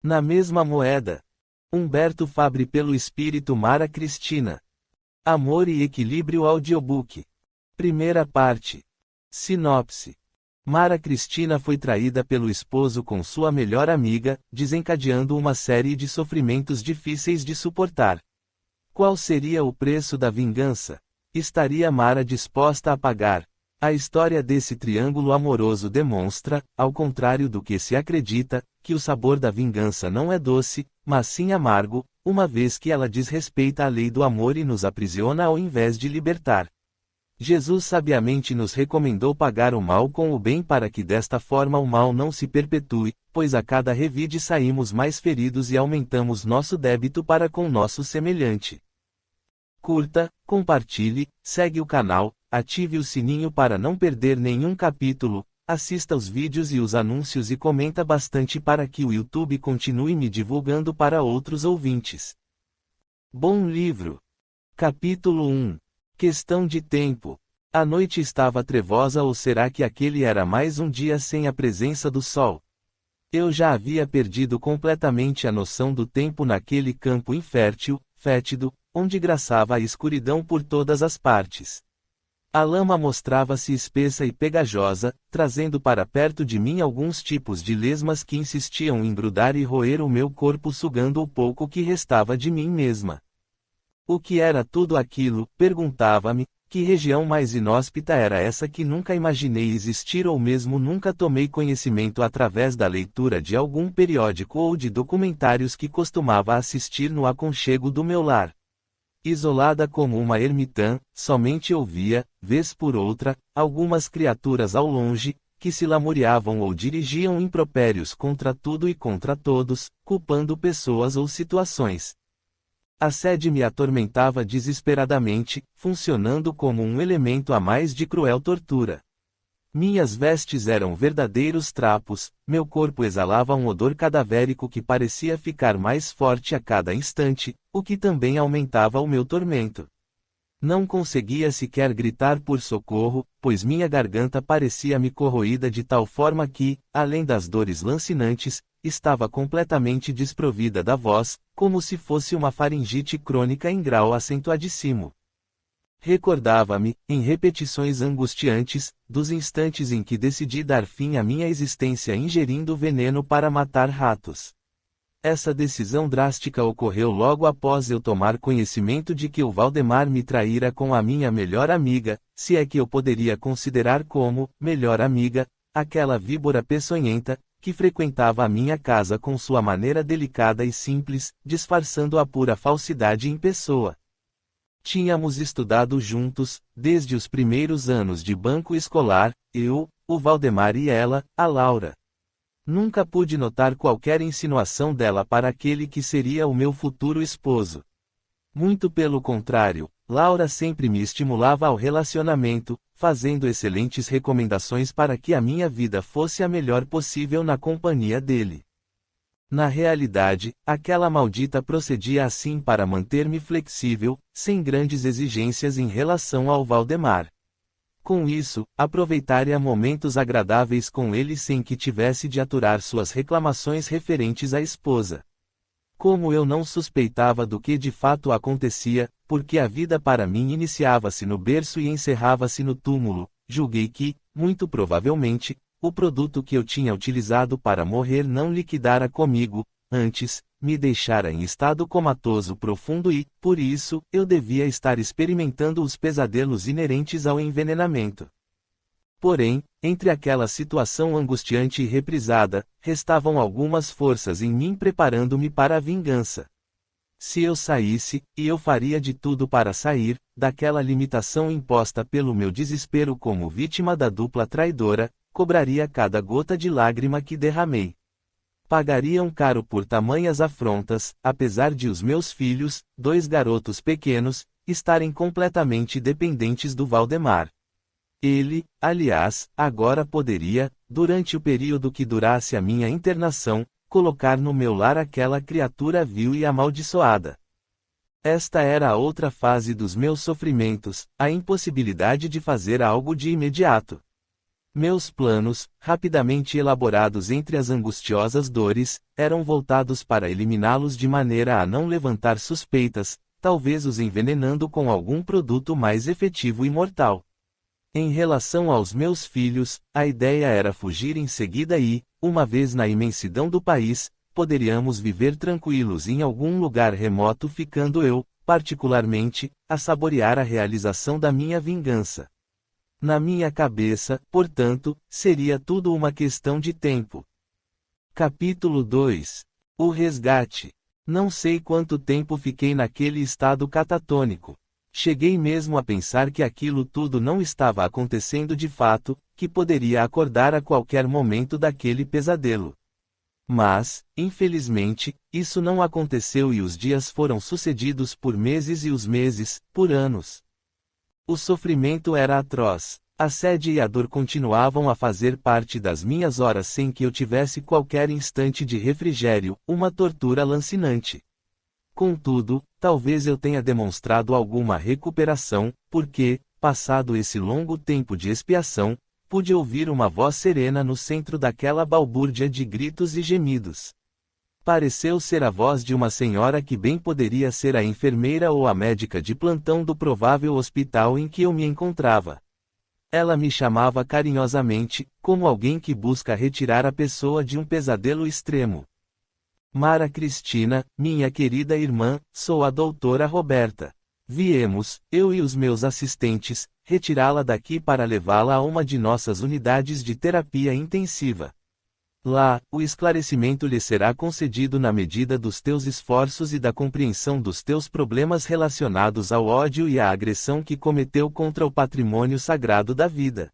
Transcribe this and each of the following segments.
Na mesma moeda. Humberto Fabre pelo espírito Mara Cristina. Amor e Equilíbrio Audiobook. Primeira parte. Sinopse. Mara Cristina foi traída pelo esposo com sua melhor amiga, desencadeando uma série de sofrimentos difíceis de suportar. Qual seria o preço da vingança? Estaria Mara disposta a pagar? A história desse triângulo amoroso demonstra, ao contrário do que se acredita, que o sabor da vingança não é doce, mas sim amargo, uma vez que ela desrespeita a lei do amor e nos aprisiona ao invés de libertar. Jesus sabiamente nos recomendou pagar o mal com o bem para que desta forma o mal não se perpetue, pois a cada revide saímos mais feridos e aumentamos nosso débito para com nosso semelhante. Curta, compartilhe, segue o canal, ative o sininho para não perder nenhum capítulo, assista os vídeos e os anúncios e comenta bastante para que o YouTube continue me divulgando para outros ouvintes. Bom livro. Capítulo 1. Questão de tempo. A noite estava trevosa ou será que aquele era mais um dia sem a presença do sol? Eu já havia perdido completamente a noção do tempo naquele campo infértil, fétido, onde graçava a escuridão por todas as partes. A lama mostrava-se espessa e pegajosa, trazendo para perto de mim alguns tipos de lesmas que insistiam em grudar e roer o meu corpo, sugando o pouco que restava de mim mesma. O que era tudo aquilo? Perguntava-me. Que região mais inóspita era essa que nunca imaginei existir ou mesmo nunca tomei conhecimento através da leitura de algum periódico ou de documentários que costumava assistir no aconchego do meu lar? Isolada como uma ermitã, somente ouvia, vez por outra, algumas criaturas ao longe, que se lamuriavam ou dirigiam impropérios contra tudo e contra todos, culpando pessoas ou situações. A sede me atormentava desesperadamente, funcionando como um elemento a mais de cruel tortura. Minhas vestes eram verdadeiros trapos, meu corpo exalava um odor cadavérico que parecia ficar mais forte a cada instante, o que também aumentava o meu tormento. Não conseguia sequer gritar por socorro, pois minha garganta parecia-me corroída de tal forma que, além das dores lancinantes, estava completamente desprovida da voz, como se fosse uma faringite crônica em grau acentuadíssimo. Recordava-me, em repetições angustiantes, dos instantes em que decidi dar fim à minha existência ingerindo veneno para matar ratos. Essa decisão drástica ocorreu logo após eu tomar conhecimento de que o Valdemar me traíra com a minha melhor amiga, se é que eu poderia considerar como melhor amiga, aquela víbora peçonhenta, que frequentava a minha casa com sua maneira delicada e simples, disfarçando a pura falsidade em pessoa. Tínhamos estudado juntos, desde os primeiros anos de banco escolar, eu, o Valdemar e ela, a Laura. Nunca pude notar qualquer insinuação dela para aquele que seria o meu futuro esposo. Muito pelo contrário, Laura sempre me estimulava ao relacionamento, fazendo excelentes recomendações para que a minha vida fosse a melhor possível na companhia dele. Na realidade, aquela maldita procedia assim para manter-me flexível, sem grandes exigências em relação ao Valdemar. Com isso, aproveitaria momentos agradáveis com ele sem que tivesse de aturar suas reclamações referentes à esposa. Como eu não suspeitava do que de fato acontecia, porque a vida para mim iniciava-se no berço e encerrava-se no túmulo, julguei que, muito provavelmente, o produto que eu tinha utilizado para morrer não liquidara comigo, antes, me deixara em estado comatoso profundo e, por isso, eu devia estar experimentando os pesadelos inerentes ao envenenamento. Porém, entre aquela situação angustiante e reprisada, restavam algumas forças em mim preparando-me para a vingança. Se eu saísse, e eu faria de tudo para sair, daquela limitação imposta pelo meu desespero como vítima da dupla traidora, cobraria cada gota de lágrima que derramei. Pagariam caro por tamanhas afrontas, apesar de os meus filhos, 2 garotos pequenos, estarem completamente dependentes do Valdemar. Ele, aliás, agora poderia, durante o período que durasse a minha internação, colocar no meu lar aquela criatura vil e amaldiçoada. Esta era a outra fase dos meus sofrimentos, a impossibilidade de fazer algo de imediato. Meus planos, rapidamente elaborados entre as angustiosas dores, eram voltados para eliminá-los de maneira a não levantar suspeitas, talvez os envenenando com algum produto mais efetivo e mortal. Em relação aos meus filhos, a ideia era fugir em seguida e, uma vez na imensidão do país, poderíamos viver tranquilos em algum lugar remoto, ficando eu, particularmente, a saborear a realização da minha vingança. Na minha cabeça, portanto, seria tudo uma questão de tempo. Capítulo 2. O resgate. Não sei quanto tempo fiquei naquele estado catatônico. Cheguei mesmo a pensar que aquilo tudo não estava acontecendo de fato, que poderia acordar a qualquer momento daquele pesadelo. Mas, infelizmente, isso não aconteceu e os dias foram sucedidos por meses e os meses, por anos. O sofrimento era atroz. A sede e a dor continuavam a fazer parte das minhas horas sem que eu tivesse qualquer instante de refrigério, uma tortura lancinante. Contudo, talvez eu tenha demonstrado alguma recuperação, porque, passado esse longo tempo de expiação, pude ouvir uma voz serena no centro daquela balbúrdia de gritos e gemidos. Pareceu ser a voz de uma senhora que bem poderia ser a enfermeira ou a médica de plantão do provável hospital em que eu me encontrava. Ela me chamava carinhosamente, como alguém que busca retirar a pessoa de um pesadelo extremo. Mara Cristina, minha querida irmã, sou a doutora Roberta. Viemos, eu e os meus assistentes, retirá-la daqui para levá-la a uma de nossas unidades de terapia intensiva. Lá, o esclarecimento lhe será concedido na medida dos teus esforços e da compreensão dos teus problemas relacionados ao ódio e à agressão que cometeu contra o patrimônio sagrado da vida.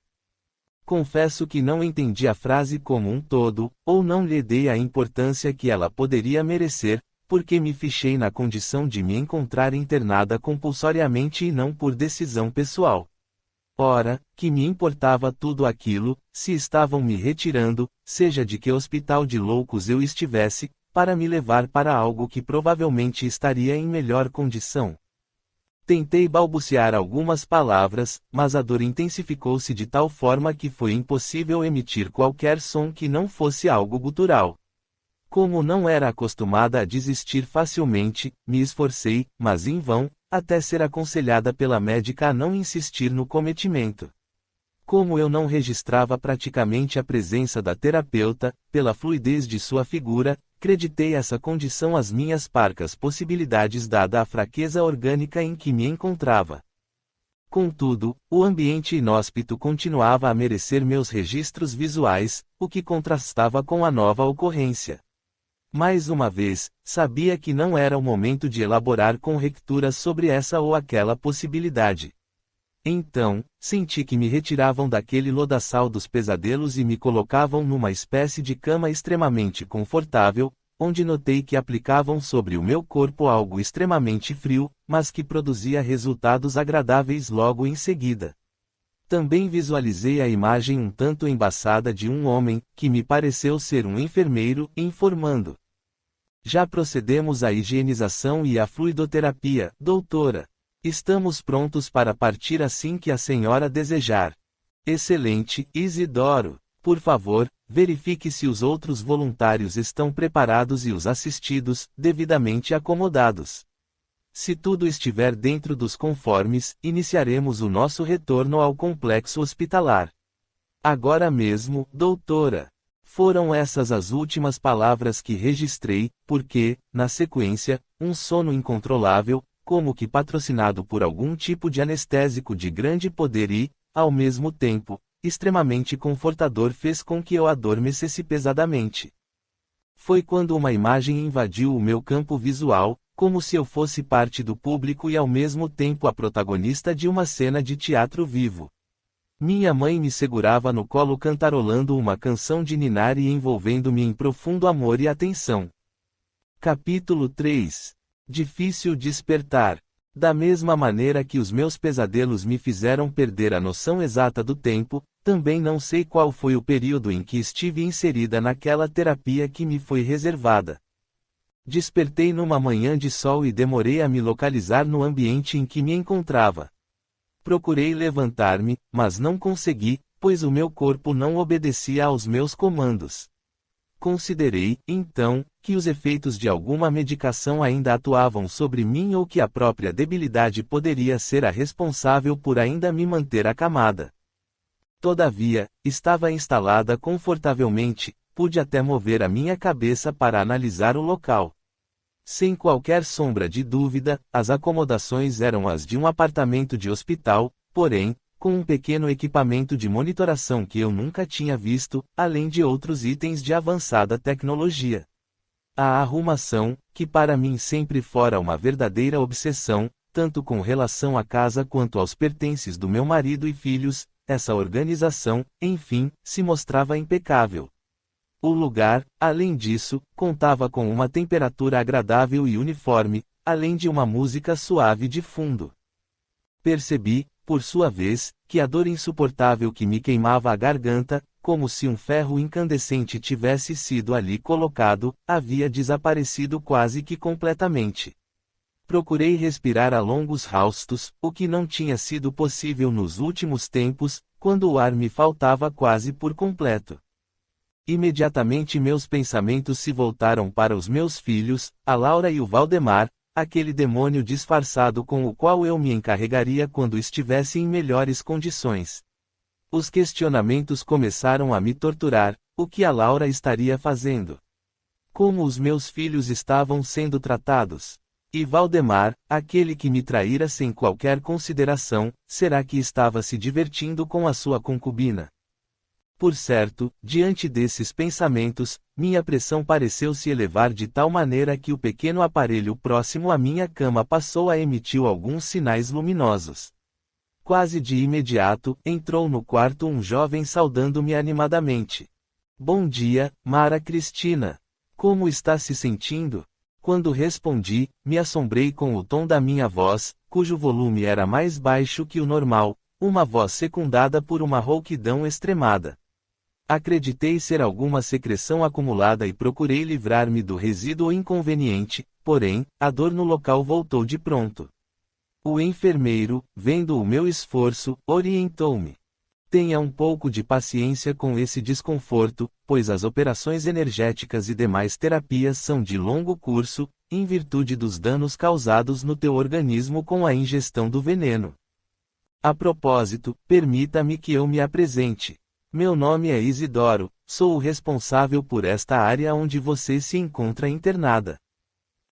Confesso que não entendi a frase como um todo, ou não lhe dei a importância que ela poderia merecer, porque me fichei na condição de me encontrar internada compulsoriamente e não por decisão pessoal. Ora, que me importava tudo aquilo, se estavam me retirando, seja de que hospital de loucos eu estivesse, para me levar para algo que provavelmente estaria em melhor condição. Tentei balbuciar algumas palavras, mas a dor intensificou-se de tal forma que foi impossível emitir qualquer som que não fosse algo gutural. Como não era acostumada a desistir facilmente, me esforcei, mas em vão, até ser aconselhada pela médica a não insistir no cometimento. Como eu não registrava praticamente a presença da terapeuta, pela fluidez de sua figura, creditei essa condição às minhas parcas possibilidades dada a fraqueza orgânica em que me encontrava. Contudo, o ambiente inóspito continuava a merecer meus registros visuais, o que contrastava com a nova ocorrência. Mais uma vez, sabia que não era o momento de elaborar conjecturas sobre essa ou aquela possibilidade. Então, senti que me retiravam daquele lodaçal dos pesadelos e me colocavam numa espécie de cama extremamente confortável, onde notei que aplicavam sobre o meu corpo algo extremamente frio, mas que produzia resultados agradáveis logo em seguida. Também visualizei a imagem um tanto embaçada de um homem, que me pareceu ser um enfermeiro, informando: "Já procedemos à higienização e à fluidoterapia, doutora. Estamos prontos para partir assim que a senhora desejar." "Excelente, Isidoro. Por favor, verifique se os outros voluntários estão preparados e os assistidos, devidamente acomodados. Se tudo estiver dentro dos conformes, iniciaremos o nosso retorno ao complexo hospitalar." "Agora mesmo, doutora." Foram essas as últimas palavras que registrei, porque, na sequência, um sono incontrolável, como que patrocinado por algum tipo de anestésico de grande poder e, ao mesmo tempo, extremamente confortador fez com que eu adormecesse pesadamente. Foi quando uma imagem invadiu o meu campo visual, como se eu fosse parte do público e ao mesmo tempo a protagonista de uma cena de teatro vivo. Minha mãe me segurava no colo cantarolando uma canção de ninar e envolvendo-me em profundo amor e atenção. Capítulo 3. Difícil despertar. Da mesma maneira que os meus pesadelos me fizeram perder a noção exata do tempo, também não sei qual foi o período em que estive inserida naquela terapia que me foi reservada. Despertei numa manhã de sol e demorei a me localizar no ambiente em que me encontrava. Procurei levantar-me, mas não consegui, pois o meu corpo não obedecia aos meus comandos. Considerei, então, que os efeitos de alguma medicação ainda atuavam sobre mim ou que a própria debilidade poderia ser a responsável por ainda me manter acamada. Todavia, estava instalada confortavelmente, pude até mover a minha cabeça para analisar o local. Sem qualquer sombra de dúvida, as acomodações eram as de um apartamento de hospital, porém, com um pequeno equipamento de monitoração que eu nunca tinha visto, além de outros itens de avançada tecnologia. A arrumação, que para mim sempre fora uma verdadeira obsessão, tanto com relação à casa quanto aos pertences do meu marido e filhos, essa organização, enfim, se mostrava impecável. O lugar, além disso, contava com uma temperatura agradável e uniforme, além de uma música suave de fundo. Percebi, por sua vez, que a dor insuportável que me queimava a garganta, como se um ferro incandescente tivesse sido ali colocado, havia desaparecido quase que completamente. Procurei respirar a longos haustos, o que não tinha sido possível nos últimos tempos, quando o ar me faltava quase por completo. Imediatamente meus pensamentos se voltaram para os meus filhos, a Laura e o Valdemar, aquele demônio disfarçado com o qual eu me encarregaria quando estivesse em melhores condições. Os questionamentos começaram a me torturar: o que a Laura estaria fazendo? Como os meus filhos estavam sendo tratados? E Valdemar, aquele que me traíra sem qualquer consideração, será que estava se divertindo com a sua concubina? Por certo, diante desses pensamentos, minha pressão pareceu se elevar de tal maneira que o pequeno aparelho próximo à minha cama passou a emitir alguns sinais luminosos. Quase de imediato, entrou no quarto um jovem saudando-me animadamente. Bom dia, Mara Cristina. Como está se sentindo? Quando respondi, me assombrei com o tom da minha voz, cujo volume era mais baixo que o normal, uma voz secundada por uma rouquidão extremada. Acreditei ser alguma secreção acumulada e procurei livrar-me do resíduo inconveniente, porém, a dor no local voltou de pronto. O enfermeiro, vendo o meu esforço, orientou-me. Tenha um pouco de paciência com esse desconforto, pois as operações energéticas e demais terapias são de longo curso, em virtude dos danos causados no teu organismo com a ingestão do veneno. A propósito, permita-me que eu me apresente. Meu nome é Isidoro, sou o responsável por esta área onde você se encontra internada.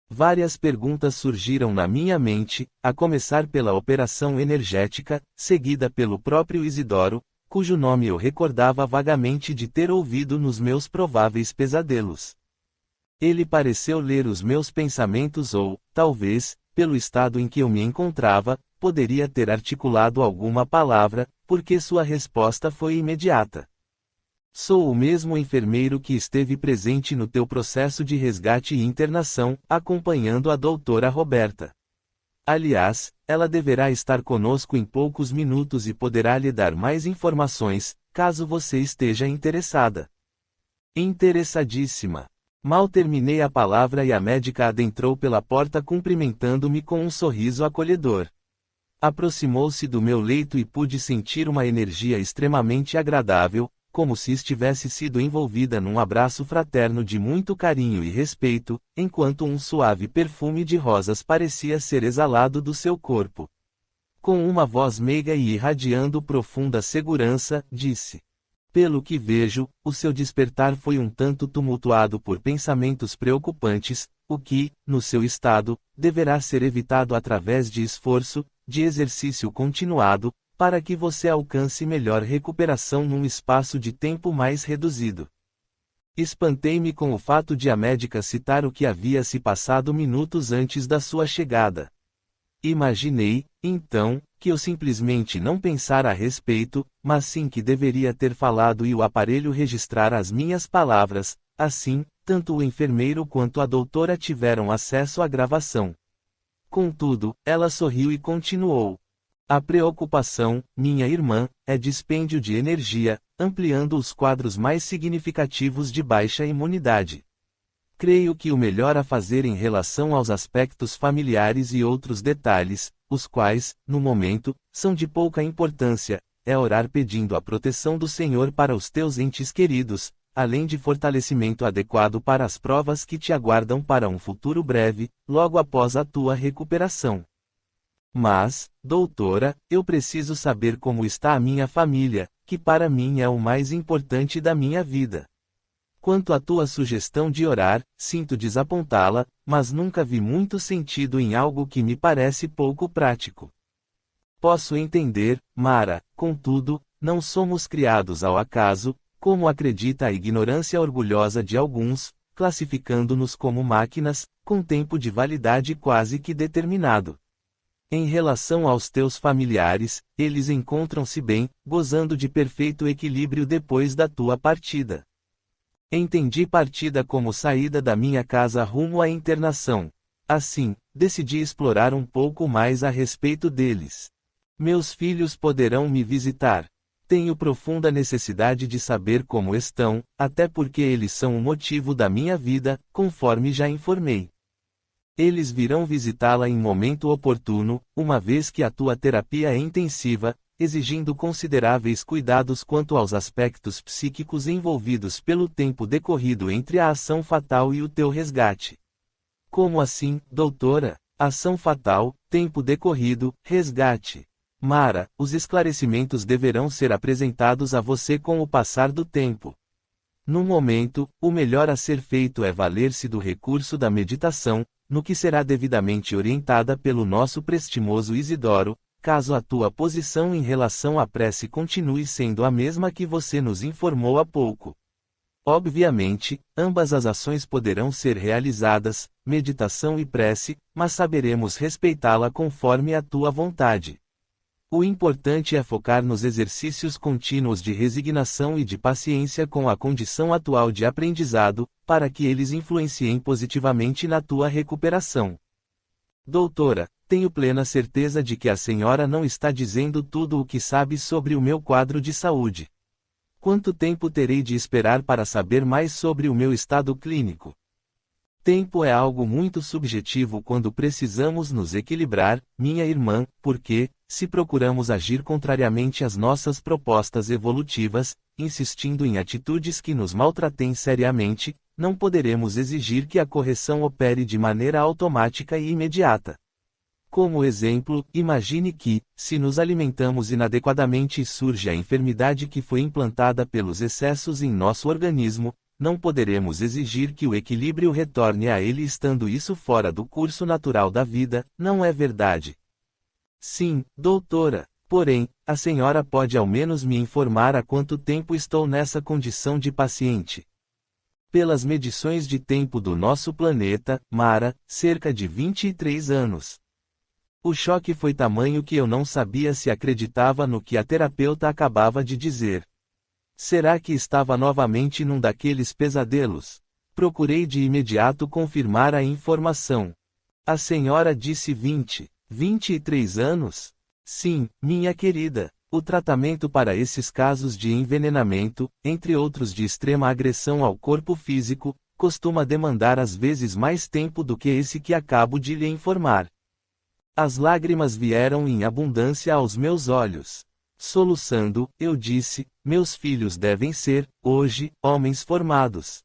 Várias perguntas surgiram na minha mente, a começar pela operação energética, seguida pelo próprio Isidoro, cujo nome eu recordava vagamente de ter ouvido nos meus prováveis pesadelos. Ele pareceu ler os meus pensamentos ou, talvez, pelo estado em que eu me encontrava, poderia ter articulado alguma palavra, porque sua resposta foi imediata. Sou o mesmo enfermeiro que esteve presente no teu processo de resgate e internação, acompanhando a doutora Roberta. Aliás, ela deverá estar conosco em poucos minutos e poderá lhe dar mais informações, caso você esteja interessada. Interessadíssima. Mal terminei a palavra e a médica adentrou pela porta cumprimentando-me com um sorriso acolhedor. Aproximou-se do meu leito e pude sentir uma energia extremamente agradável, como se estivesse sido envolvida num abraço fraterno de muito carinho e respeito, enquanto um suave perfume de rosas parecia ser exalado do seu corpo. Com uma voz meiga e irradiando profunda segurança, disse: pelo que vejo, o seu despertar foi um tanto tumultuado por pensamentos preocupantes, o que, no seu estado, deverá ser evitado através de esforço, de exercício continuado, para que você alcance melhor recuperação num espaço de tempo mais reduzido. Espantei-me com o fato de a médica citar o que havia se passado minutos antes da sua chegada. Imaginei, então, que eu simplesmente não pensara a respeito, mas sim que deveria ter falado e o aparelho registrar as minhas palavras, assim, tanto o enfermeiro quanto a doutora tiveram acesso à gravação. Contudo, ela sorriu e continuou. A preocupação, minha irmã, é dispêndio de energia, ampliando os quadros mais significativos de baixa imunidade. Creio que o melhor a fazer em relação aos aspectos familiares e outros detalhes, os quais, no momento, são de pouca importância, é orar pedindo a proteção do Senhor para os teus entes queridos, além de fortalecimento adequado para as provas que te aguardam para um futuro breve, logo após a tua recuperação. Mas, doutora, eu preciso saber como está a minha família, que para mim é o mais importante da minha vida. Quanto à tua sugestão de orar, sinto desapontá-la, mas nunca vi muito sentido em algo que me parece pouco prático. Posso entender, Mara, contudo, não somos criados ao acaso, como acredita a ignorância orgulhosa de alguns, classificando-nos como máquinas, com tempo de validade quase que determinado. Em relação aos teus familiares, eles encontram-se bem, gozando de perfeito equilíbrio depois da tua partida. Entendi partida como saída da minha casa rumo à internação. Assim, decidi explorar um pouco mais a respeito deles. Meus filhos poderão me visitar. Tenho profunda necessidade de saber como estão, até porque eles são o motivo da minha vida, conforme já informei. Eles virão visitá-la em momento oportuno, uma vez que a tua terapia é intensiva, exigindo consideráveis cuidados quanto aos aspectos psíquicos envolvidos pelo tempo decorrido entre a ação fatal e o teu resgate. Como assim, doutora? Ação fatal, tempo decorrido, resgate. Mara, os esclarecimentos deverão ser apresentados a você com o passar do tempo. No momento, o melhor a ser feito é valer-se do recurso da meditação, no que será devidamente orientada pelo nosso prestimoso Isidoro, caso a tua posição em relação à prece continue sendo a mesma que você nos informou há pouco. Obviamente, ambas as ações poderão ser realizadas, meditação e prece, mas saberemos respeitá-la conforme a tua vontade. O importante é focar nos exercícios contínuos de resignação e de paciência com a condição atual de aprendizado, para que eles influenciem positivamente na tua recuperação. Doutora, tenho plena certeza de que a senhora não está dizendo tudo o que sabe sobre o meu quadro de saúde. Quanto tempo terei de esperar para saber mais sobre o meu estado clínico? Tempo é algo muito subjetivo quando precisamos nos equilibrar, minha irmã, porque, se procuramos agir contrariamente às nossas propostas evolutivas, insistindo em atitudes que nos maltratem seriamente, não poderemos exigir que a correção opere de maneira automática e imediata. Como exemplo, imagine que, se nos alimentamos inadequadamente e surge a enfermidade que foi implantada pelos excessos em nosso organismo, não poderemos exigir que o equilíbrio retorne a ele estando isso fora do curso natural da vida, não é verdade? Sim, doutora. Porém, a senhora pode ao menos me informar há quanto tempo estou nessa condição de paciente. Pelas medições de tempo do nosso planeta, Mara, cerca de 23 anos. O choque foi tamanho que eu não sabia se acreditava no que a terapeuta acabava de dizer. Será que estava novamente num daqueles pesadelos? Procurei de imediato confirmar a informação. A senhora disse 23 anos? Sim, minha querida. O tratamento para esses casos de envenenamento, entre outros de extrema agressão ao corpo físico, costuma demandar às vezes mais tempo do que esse que acabo de lhe informar. As lágrimas vieram em abundância aos meus olhos. Soluçando, eu disse, meus filhos devem ser, hoje, homens formados.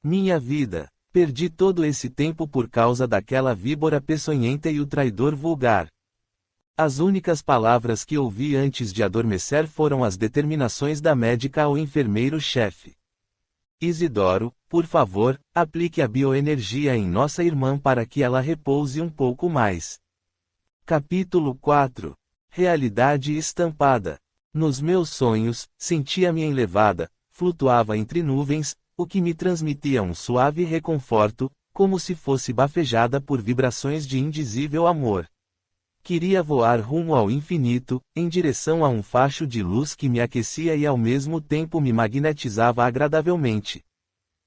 Minha vida, perdi todo esse tempo por causa daquela víbora peçonhenta e o traidor vulgar. As únicas palavras que ouvi antes de adormecer foram as determinações da médica ao enfermeiro-chefe. Isidoro, por favor, aplique a bioenergia em nossa irmã para que ela repouse um pouco mais. Capítulo 4. Realidade estampada. Nos meus sonhos, sentia-me enlevada, flutuava entre nuvens, o que me transmitia um suave reconforto, como se fosse bafejada por vibrações de indizível amor. Queria voar rumo ao infinito, em direção a um facho de luz que me aquecia e ao mesmo tempo me magnetizava agradavelmente.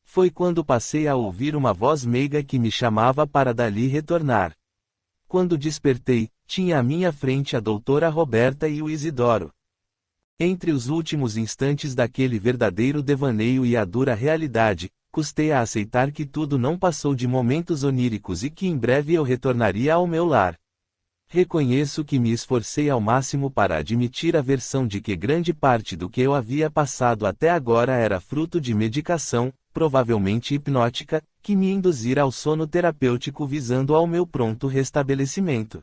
Foi quando passei a ouvir uma voz meiga que me chamava para dali retornar. Quando despertei, tinha à minha frente a doutora Roberta e o Isidoro. Entre os últimos instantes daquele verdadeiro devaneio e a dura realidade, custei a aceitar que tudo não passou de momentos oníricos e que em breve eu retornaria ao meu lar. Reconheço que me esforcei ao máximo para admitir a versão de que grande parte do que eu havia passado até agora era fruto de medicação, provavelmente hipnótica, que me induzira ao sono terapêutico visando ao meu pronto restabelecimento.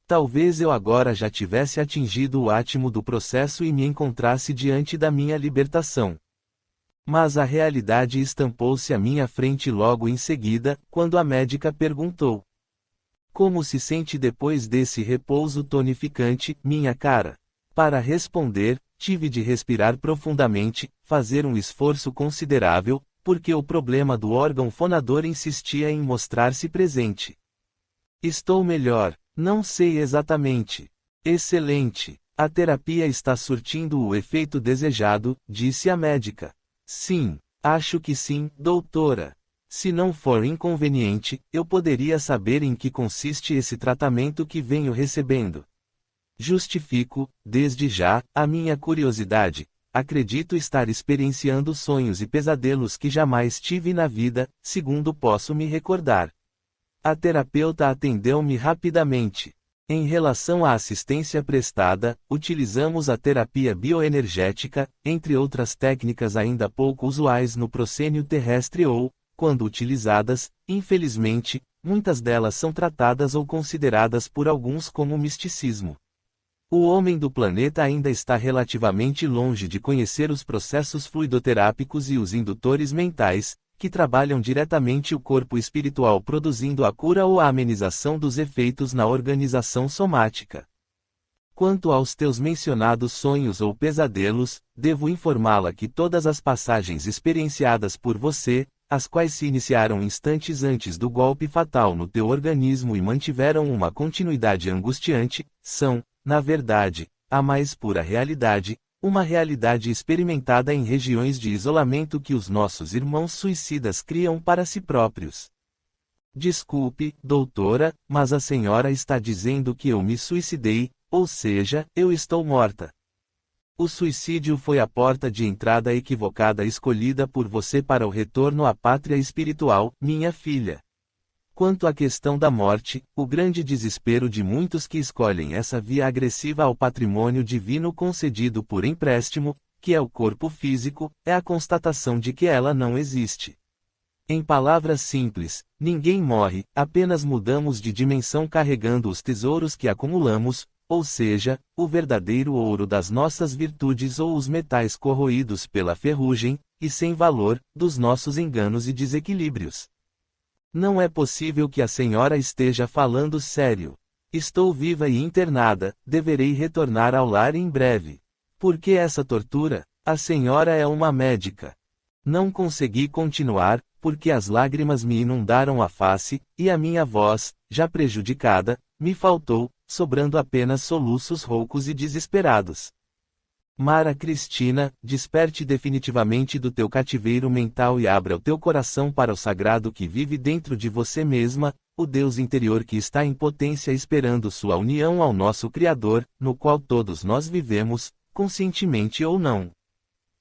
Talvez eu agora já tivesse atingido o átimo do processo e me encontrasse diante da minha libertação. Mas a realidade estampou-se à minha frente logo em seguida, quando a médica perguntou: como se sente depois desse repouso tonificante, minha cara? Para responder, tive de respirar profundamente, fazer um esforço considerável, porque o problema do órgão fonador insistia em mostrar-se presente. Estou melhor, não sei exatamente. Excelente. A terapia está surtindo o efeito desejado, disse a médica. Sim, acho que sim, doutora. Se não for inconveniente, eu poderia saber em que consiste esse tratamento que venho recebendo. Justifico, desde já, a minha curiosidade. Acredito estar experienciando sonhos e pesadelos que jamais tive na vida, segundo posso me recordar. A terapeuta atendeu-me rapidamente. Em relação à assistência prestada, utilizamos a terapia bioenergética, entre outras técnicas ainda pouco usuais no proscênio terrestre ou, quando utilizadas, infelizmente, muitas delas são tratadas ou consideradas por alguns como misticismo. O homem do planeta ainda está relativamente longe de conhecer os processos fluidoterápicos e os indutores mentais, que trabalham diretamente o corpo espiritual produzindo a cura ou a amenização dos efeitos na organização somática. Quanto aos teus mencionados sonhos ou pesadelos, devo informá-la que todas as passagens experienciadas por você, as quais se iniciaram instantes antes do golpe fatal no teu organismo e mantiveram uma continuidade angustiante, são, na verdade, a mais pura realidade, uma realidade experimentada em regiões de isolamento que os nossos irmãos suicidas criam para si próprios. Desculpe, doutora, mas a senhora está dizendo que eu me suicidei, ou seja, eu estou morta. O suicídio foi a porta de entrada equivocada escolhida por você para o retorno à pátria espiritual, minha filha. Quanto à questão da morte, o grande desespero de muitos que escolhem essa via agressiva ao patrimônio divino concedido por empréstimo, que é o corpo físico, é a constatação de que ela não existe. Em palavras simples, ninguém morre, apenas mudamos de dimensão carregando os tesouros que acumulamos, ou seja, o verdadeiro ouro das nossas virtudes ou os metais corroídos pela ferrugem, e sem valor, dos nossos enganos e desequilíbrios. Não é possível que a senhora esteja falando sério. Estou viva e internada, deverei retornar ao lar em breve. Por que essa tortura? A senhora é uma médica. Não consegui continuar, porque as lágrimas me inundaram a face, e a minha voz, já prejudicada, me faltou, sobrando apenas soluços roucos e desesperados. Mara Cristina, desperte definitivamente do teu cativeiro mental e abra o teu coração para o sagrado que vive dentro de você mesma, o Deus interior que está em potência esperando sua união ao nosso Criador, no qual todos nós vivemos, conscientemente ou não.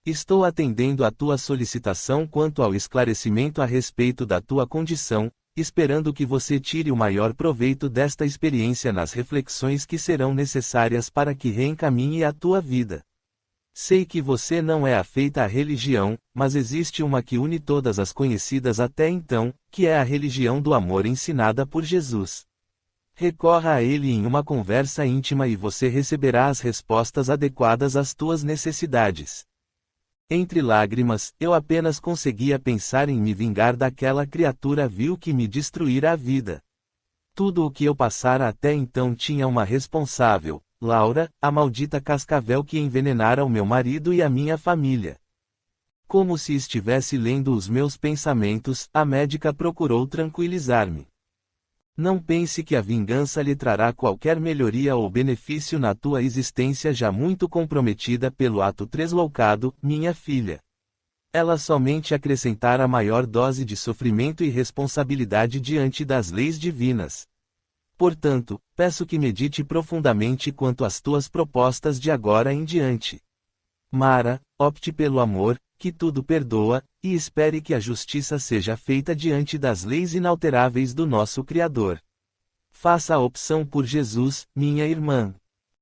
Estou atendendo à tua solicitação quanto ao esclarecimento a respeito da tua condição, esperando que você tire o maior proveito desta experiência nas reflexões que serão necessárias para que reencaminhe a tua vida. Sei que você não é afeita à religião, mas existe uma que une todas as conhecidas até então, que é a religião do amor ensinada por Jesus. Recorra a ele em uma conversa íntima e você receberá as respostas adequadas às tuas necessidades. Entre lágrimas, eu apenas conseguia pensar em me vingar daquela criatura vil que me destruíra a vida. Tudo o que eu passara até então tinha uma responsável, Laura, a maldita cascavel que envenenara o meu marido e a minha família. Como se estivesse lendo os meus pensamentos, a médica procurou tranquilizar-me. Não pense que a vingança lhe trará qualquer melhoria ou benefício na tua existência já muito comprometida pelo ato tresloucado, minha filha. Ela somente acrescentará maior dose de sofrimento e responsabilidade diante das leis divinas. Portanto, peço que medite profundamente quanto às tuas propostas de agora em diante. Mara, opte pelo amor, que tudo perdoa, e espere que a justiça seja feita diante das leis inalteráveis do nosso Criador. Faça a opção por Jesus, minha irmã.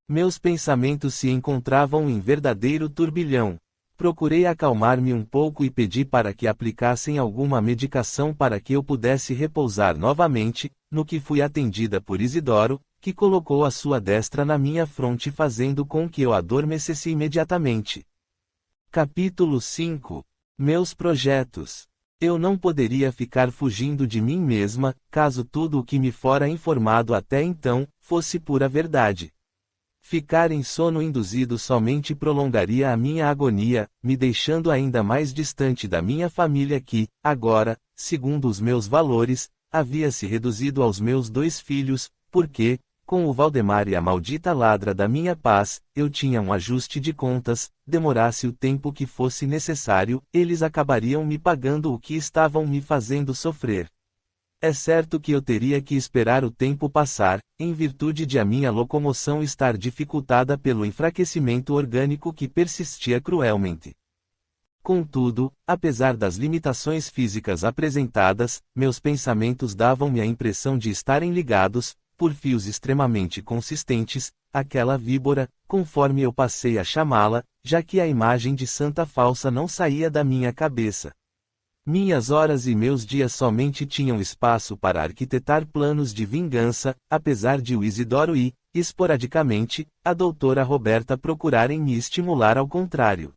Meus pensamentos se encontravam em verdadeiro turbilhão. Procurei acalmar-me um pouco e pedi para que aplicassem alguma medicação para que eu pudesse repousar novamente, no que fui atendida por Isidoro, que colocou a sua destra na minha fronte fazendo com que eu adormecesse imediatamente. Capítulo 5. Meus projetos. Eu não poderia ficar fugindo de mim mesma, caso tudo o que me fora informado até então, fosse pura verdade. Ficar em sono induzido somente prolongaria a minha agonia, me deixando ainda mais distante da minha família que, agora, segundo os meus valores, havia se reduzido aos meus 2 filhos, porque, com o Valdemar e a maldita ladra da minha paz, eu tinha um ajuste de contas, demorasse o tempo que fosse necessário, eles acabariam me pagando o que estavam me fazendo sofrer. É certo que eu teria que esperar o tempo passar, em virtude de a minha locomoção estar dificultada pelo enfraquecimento orgânico que persistia cruelmente. Contudo, apesar das limitações físicas apresentadas, meus pensamentos davam-me a impressão de estarem ligados, por fios extremamente consistentes, àquela víbora, conforme eu passei a chamá-la, já que a imagem de santa falsa não saía da minha cabeça. Minhas horas e meus dias somente tinham espaço para arquitetar planos de vingança, apesar de o Isidoro e, esporadicamente, a doutora Roberta procurarem me estimular ao contrário.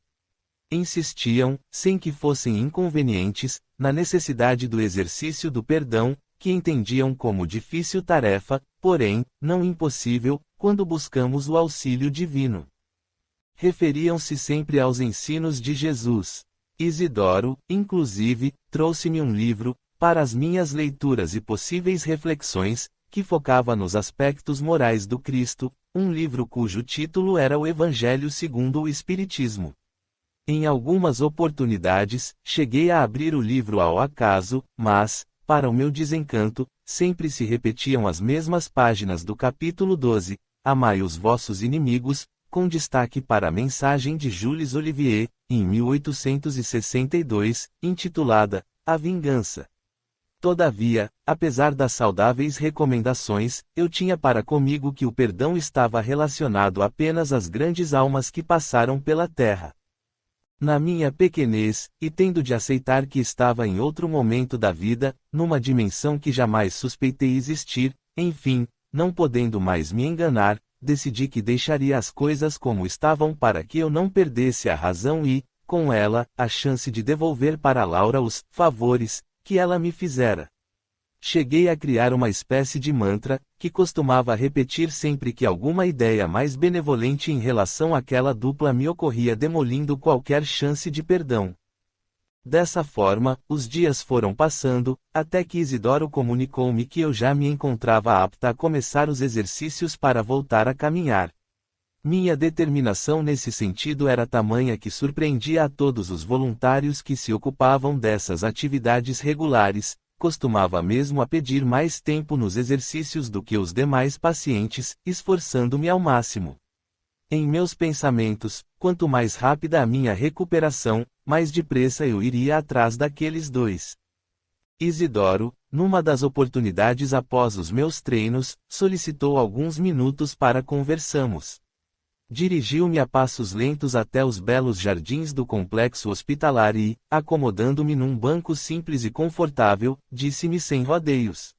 Insistiam, sem que fossem inconvenientes, na necessidade do exercício do perdão, que entendiam como difícil tarefa, porém, não impossível, quando buscamos o auxílio divino. Referiam-se sempre aos ensinos de Jesus. Isidoro, inclusive, trouxe-me um livro, para as minhas leituras e possíveis reflexões, que focava nos aspectos morais do Cristo, um livro cujo título era o Evangelho segundo o Espiritismo. Em algumas oportunidades, cheguei a abrir o livro ao acaso, mas, para o meu desencanto, sempre se repetiam as mesmas páginas do capítulo 12, Amai os vossos inimigos, com destaque para a mensagem de Jules Olivier, em 1862, intitulada A Vingança. Todavia, apesar das saudáveis recomendações, eu tinha para comigo que o perdão estava relacionado apenas às grandes almas que passaram pela terra. Na minha pequenez, e tendo de aceitar que estava em outro momento da vida, numa dimensão que jamais suspeitei existir, enfim, não podendo mais me enganar, decidi que deixaria as coisas como estavam para que eu não perdesse a razão e, com ela, a chance de devolver para Laura os favores que ela me fizera. Cheguei a criar uma espécie de mantra, que costumava repetir sempre que alguma ideia mais benevolente em relação àquela dupla me ocorria, demolindo qualquer chance de perdão. Dessa forma, os dias foram passando, até que Isidoro comunicou-me que eu já me encontrava apta a começar os exercícios para voltar a caminhar. Minha determinação nesse sentido era tamanha que surpreendia a todos os voluntários que se ocupavam dessas atividades regulares. Costumava mesmo a pedir mais tempo nos exercícios do que os demais pacientes, esforçando-me ao máximo. Em meus pensamentos, quanto mais rápida a minha recuperação, mais depressa eu iria atrás daqueles 2. Isidoro, numa das oportunidades após os meus treinos, solicitou alguns minutos para conversarmos. Dirigiu-me a passos lentos até os belos jardins do complexo hospitalar e, acomodando-me num banco simples e confortável, disse-me sem rodeios: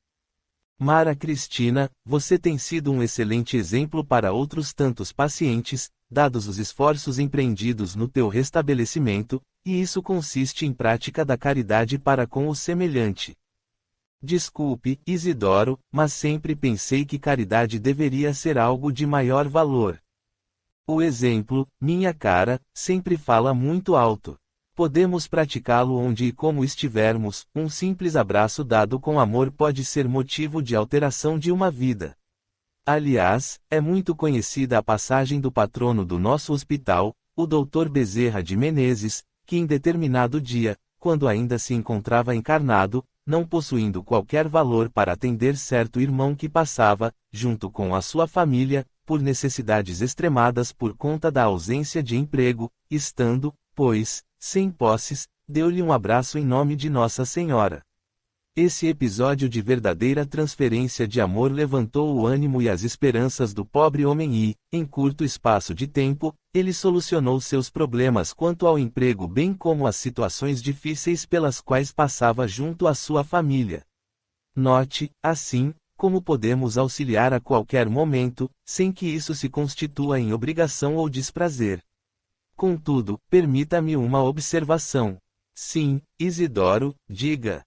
Mara Cristina, você tem sido um excelente exemplo para outros tantos pacientes, dados os esforços empreendidos no teu restabelecimento, e isso consiste em prática da caridade para com o semelhante. Desculpe, Isidoro, mas sempre pensei que caridade deveria ser algo de maior valor. O exemplo, minha cara, sempre fala muito alto. Podemos praticá-lo onde e como estivermos, um simples abraço dado com amor pode ser motivo de alteração de uma vida. Aliás, é muito conhecida a passagem do patrono do nosso hospital, o Dr. Bezerra de Menezes, que em determinado dia, quando ainda se encontrava encarnado, não possuindo qualquer valor para atender certo irmão que passava, junto com a sua família, por necessidades extremadas por conta da ausência de emprego, estando, pois, sem posses, deu-lhe um abraço em nome de Nossa Senhora. Esse episódio de verdadeira transferência de amor levantou o ânimo e as esperanças do pobre homem e, em curto espaço de tempo, ele solucionou seus problemas quanto ao emprego bem como as situações difíceis pelas quais passava junto à sua família. Note, assim, como podemos auxiliar a qualquer momento, sem que isso se constitua em obrigação ou desprazer. Contudo, permita-me uma observação. Sim, Isidoro, diga.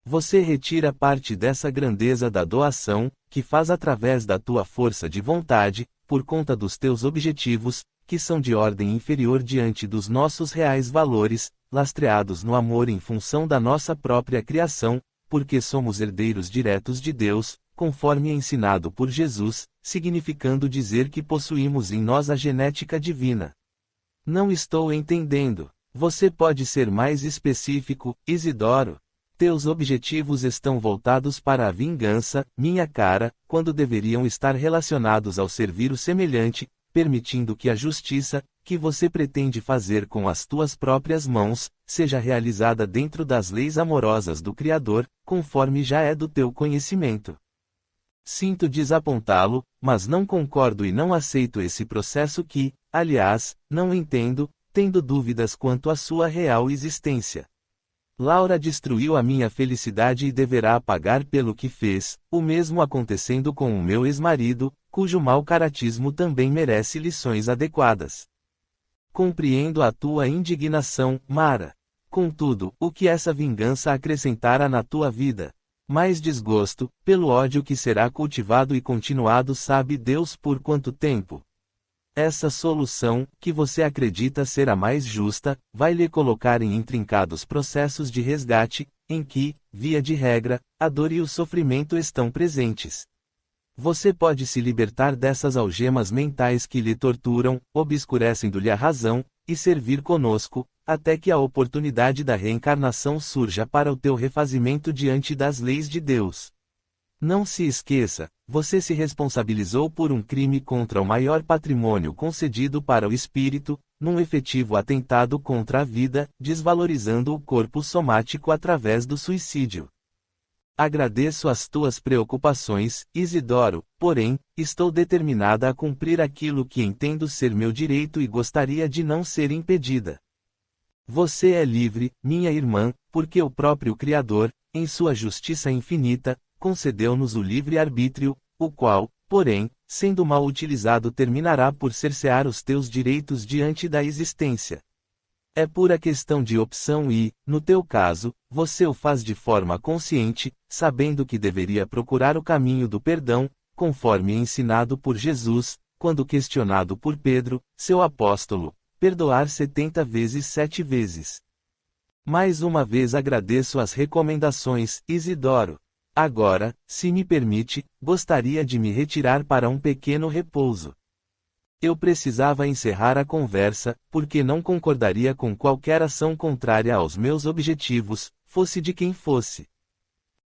Você retira parte dessa grandeza da doação, que faz através da tua força de vontade, por conta dos teus objetivos, que são de ordem inferior diante dos nossos reais valores, lastreados no amor em função da nossa própria criação, porque somos herdeiros diretos de Deus, conforme ensinado por Jesus, significando dizer que possuímos em nós a genética divina. Não estou entendendo. Você pode ser mais específico, Isidoro? Teus objetivos estão voltados para a vingança, minha cara, quando deveriam estar relacionados ao servir o semelhante, permitindo que a justiça, que você pretende fazer com as tuas próprias mãos, seja realizada dentro das leis amorosas do Criador, conforme já é do teu conhecimento. Sinto desapontá-lo, mas não concordo e não aceito esse processo que, aliás, não entendo, tendo dúvidas quanto à sua real existência. Laura destruiu a minha felicidade e deverá pagar pelo que fez, o mesmo acontecendo com o meu ex-marido, cujo mau caratismo também merece lições adequadas. Compreendo a tua indignação, Mara. Contudo, o que essa vingança acrescentará na tua vida? Mais desgosto, pelo ódio que será cultivado e continuado sabe Deus por quanto tempo. Essa solução, que você acredita ser a mais justa, vai lhe colocar em intrincados processos de resgate, em que, via de regra, a dor e o sofrimento estão presentes. Você pode se libertar dessas algemas mentais que lhe torturam, obscurecendo-lhe a razão, e servir conosco, até que a oportunidade da reencarnação surja para o teu refazimento diante das leis de Deus. Não se esqueça, você se responsabilizou por um crime contra o maior patrimônio concedido para o espírito, num efetivo atentado contra a vida, desvalorizando o corpo somático através do suicídio. Agradeço as tuas preocupações, Isidoro, porém, estou determinada a cumprir aquilo que entendo ser meu direito e gostaria de não ser impedida. Você é livre, minha irmã, porque o próprio Criador, em sua justiça infinita, concedeu-nos o livre-arbítrio, o qual, porém, sendo mal utilizado terminará por cercear os teus direitos diante da existência. É pura questão de opção e, no teu caso, você o faz de forma consciente, sabendo que deveria procurar o caminho do perdão, conforme ensinado por Jesus, quando questionado por Pedro, seu apóstolo, perdoar 70 vezes 7 vezes. Mais uma vez agradeço as recomendações, Isidoro. Agora, se me permite, gostaria de me retirar para um pequeno repouso. Eu precisava encerrar a conversa, porque não concordaria com qualquer ação contrária aos meus objetivos, fosse de quem fosse.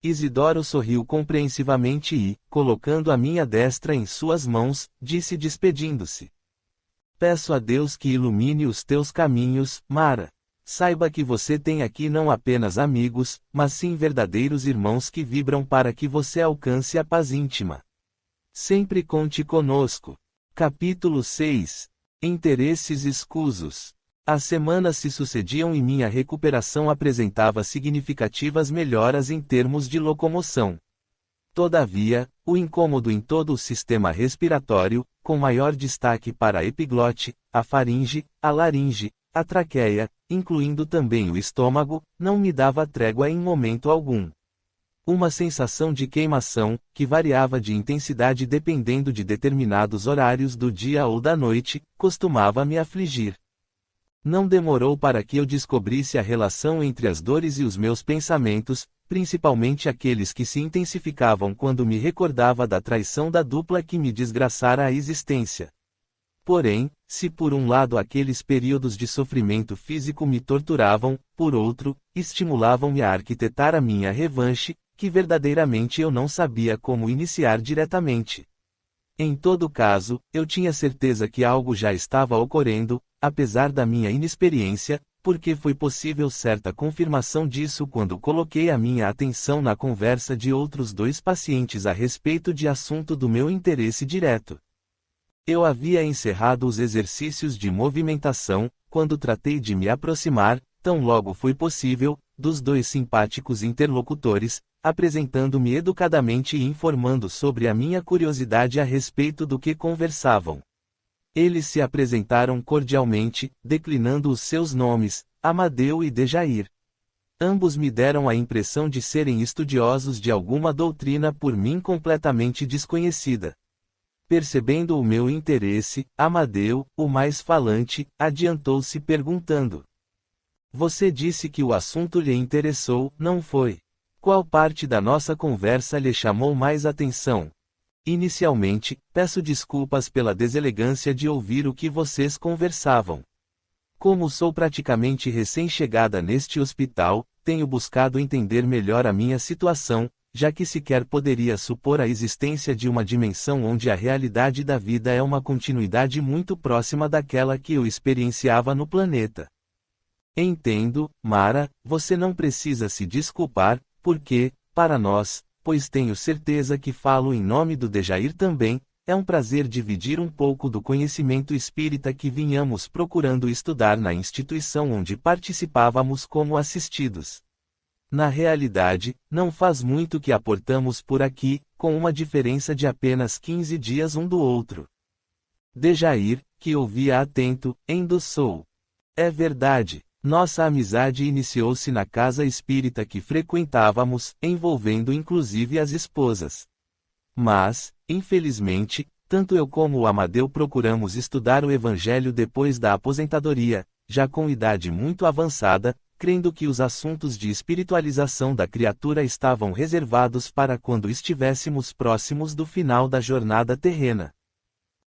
Isidoro sorriu compreensivamente e, colocando a minha destra em suas mãos, disse despedindo-se. Peço a Deus que ilumine os teus caminhos, Mara. Saiba que você tem aqui não apenas amigos, mas sim verdadeiros irmãos que vibram para que você alcance a paz íntima. Sempre conte conosco. Capítulo 6. Interesses escusos. As semanas se sucediam e minha recuperação apresentava significativas melhoras em termos de locomoção. Todavia, o incômodo em todo o sistema respiratório, com maior destaque para a epiglote, a faringe, a laringe, a traqueia, incluindo também o estômago, não me dava trégua em momento algum. Uma sensação de queimação, que variava de intensidade dependendo de determinados horários do dia ou da noite, costumava me afligir. Não demorou para que eu descobrisse a relação entre as dores e os meus pensamentos, principalmente aqueles que se intensificavam quando me recordava da traição da dupla que me desgraçara a existência. Porém, se por um lado aqueles períodos de sofrimento físico me torturavam, por outro, estimulavam-me a arquitetar a minha revanche, que verdadeiramente eu não sabia como iniciar diretamente. Em todo caso, eu tinha certeza que algo já estava ocorrendo, apesar da minha inexperiência, porque foi possível certa confirmação disso quando coloquei a minha atenção na conversa de outros 2 pacientes a respeito de assunto do meu interesse direto. Eu havia encerrado os exercícios de movimentação, quando tratei de me aproximar, tão logo foi possível, dos 2 simpáticos interlocutores, apresentando-me educadamente e informando sobre a minha curiosidade a respeito do que conversavam. Eles se apresentaram cordialmente, declinando os seus nomes, Amadeu e Dejair. Ambos me deram a impressão de serem estudiosos de alguma doutrina por mim completamente desconhecida. Percebendo o meu interesse, Amadeu, o mais falante, adiantou-se perguntando: "Você disse que o assunto lhe interessou, não foi? Qual parte da nossa conversa lhe chamou mais atenção? Inicialmente, peço desculpas pela deselegância de ouvir o que vocês conversavam. Como sou praticamente recém-chegada neste hospital, tenho buscado entender melhor a minha situação, já que sequer poderia supor a existência de uma dimensão onde a realidade da vida é uma continuidade muito próxima daquela que eu experienciava no planeta. Entendo, Mara, você não precisa se desculpar, porque, para nós, pois tenho certeza que falo em nome do Dejair também, é um prazer dividir um pouco do conhecimento espírita que vinhamos procurando estudar na instituição onde participávamos como assistidos. Na realidade, não faz muito que aportamos por aqui, com uma diferença de apenas 15 dias um do outro." Dejair, que ouvia atento, endossou: "É verdade. Nossa amizade iniciou-se na casa espírita que frequentávamos, envolvendo inclusive as esposas. Mas, infelizmente, tanto eu como o Amadeu procuramos estudar o Evangelho depois da aposentadoria, já com idade muito avançada, crendo que os assuntos de espiritualização da criatura estavam reservados para quando estivéssemos próximos do final da jornada terrena."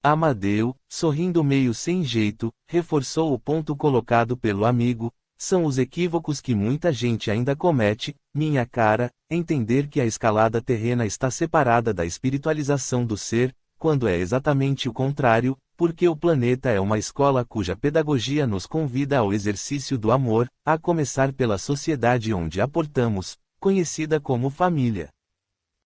Amadeu, sorrindo meio sem jeito, reforçou o ponto colocado pelo amigo: "São os equívocos que muita gente ainda comete, minha cara, entender que a escalada terrena está separada da espiritualização do ser, quando é exatamente o contrário, porque o planeta é uma escola cuja pedagogia nos convida ao exercício do amor, a começar pela sociedade onde aportamos, conhecida como família.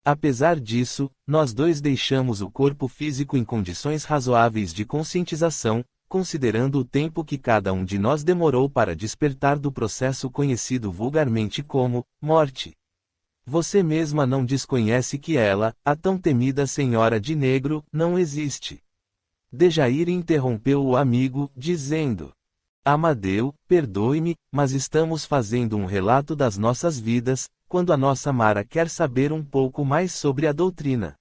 Apesar disso, nós 2 deixamos o corpo físico em condições razoáveis de conscientização, considerando o tempo que cada um de nós demorou para despertar do processo conhecido vulgarmente como morte. Você mesma não desconhece que ela, a tão temida senhora de negro, não existe." Dejair interrompeu o amigo, dizendo: "Amadeu, perdoe-me, mas estamos fazendo um relato das nossas vidas, quando a nossa Mara quer saber um pouco mais sobre a doutrina."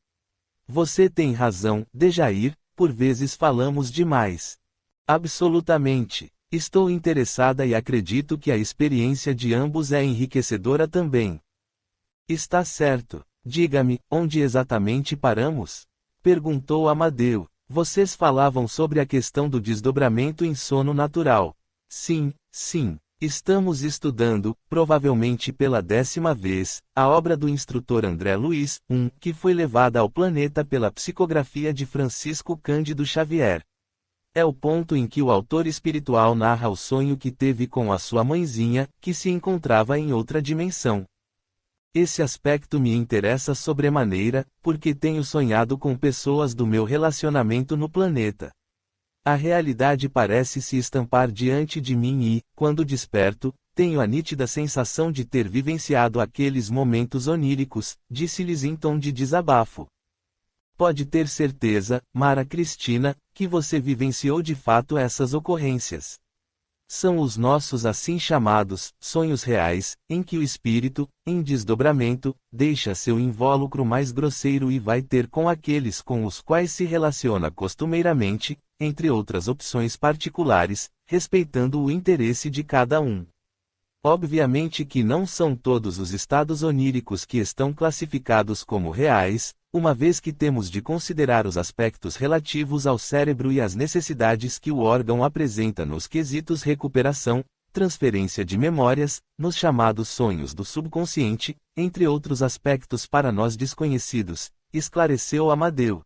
"Você tem razão, Dejair, por vezes falamos demais." "Absolutamente. Estou interessada e acredito que a experiência de ambos é enriquecedora também." "Está certo. Diga-me, onde exatamente paramos?" perguntou Amadeu. "Vocês falavam sobre a questão do desdobramento em sono natural." "Sim, sim. Estamos estudando, provavelmente pela 10ª vez, a obra do instrutor André Luiz, que foi levada ao planeta pela psicografia de Francisco Cândido Xavier. É o ponto em que o autor espiritual narra o sonho que teve com a sua mãezinha, que se encontrava em outra dimensão. Esse aspecto me interessa sobremaneira, porque tenho sonhado com pessoas do meu relacionamento no planeta. A realidade parece se estampar diante de mim e, quando desperto, tenho a nítida sensação de ter vivenciado aqueles momentos oníricos, disse-lhes em tom de desabafo. Pode ter certeza, Mara Cristina, que você vivenciou de fato essas ocorrências. São os nossos assim chamados sonhos reais, em que o espírito, em desdobramento, deixa seu invólucro mais grosseiro e vai ter com aqueles com os quais se relaciona costumeiramente, entre outras opções particulares, respeitando o interesse de cada um. Obviamente que não são todos os estados oníricos que estão classificados como reais, uma vez que temos de considerar os aspectos relativos ao cérebro e as necessidades que o órgão apresenta nos quesitos recuperação, transferência de memórias, nos chamados sonhos do subconsciente, entre outros aspectos para nós desconhecidos, esclareceu Amadeu.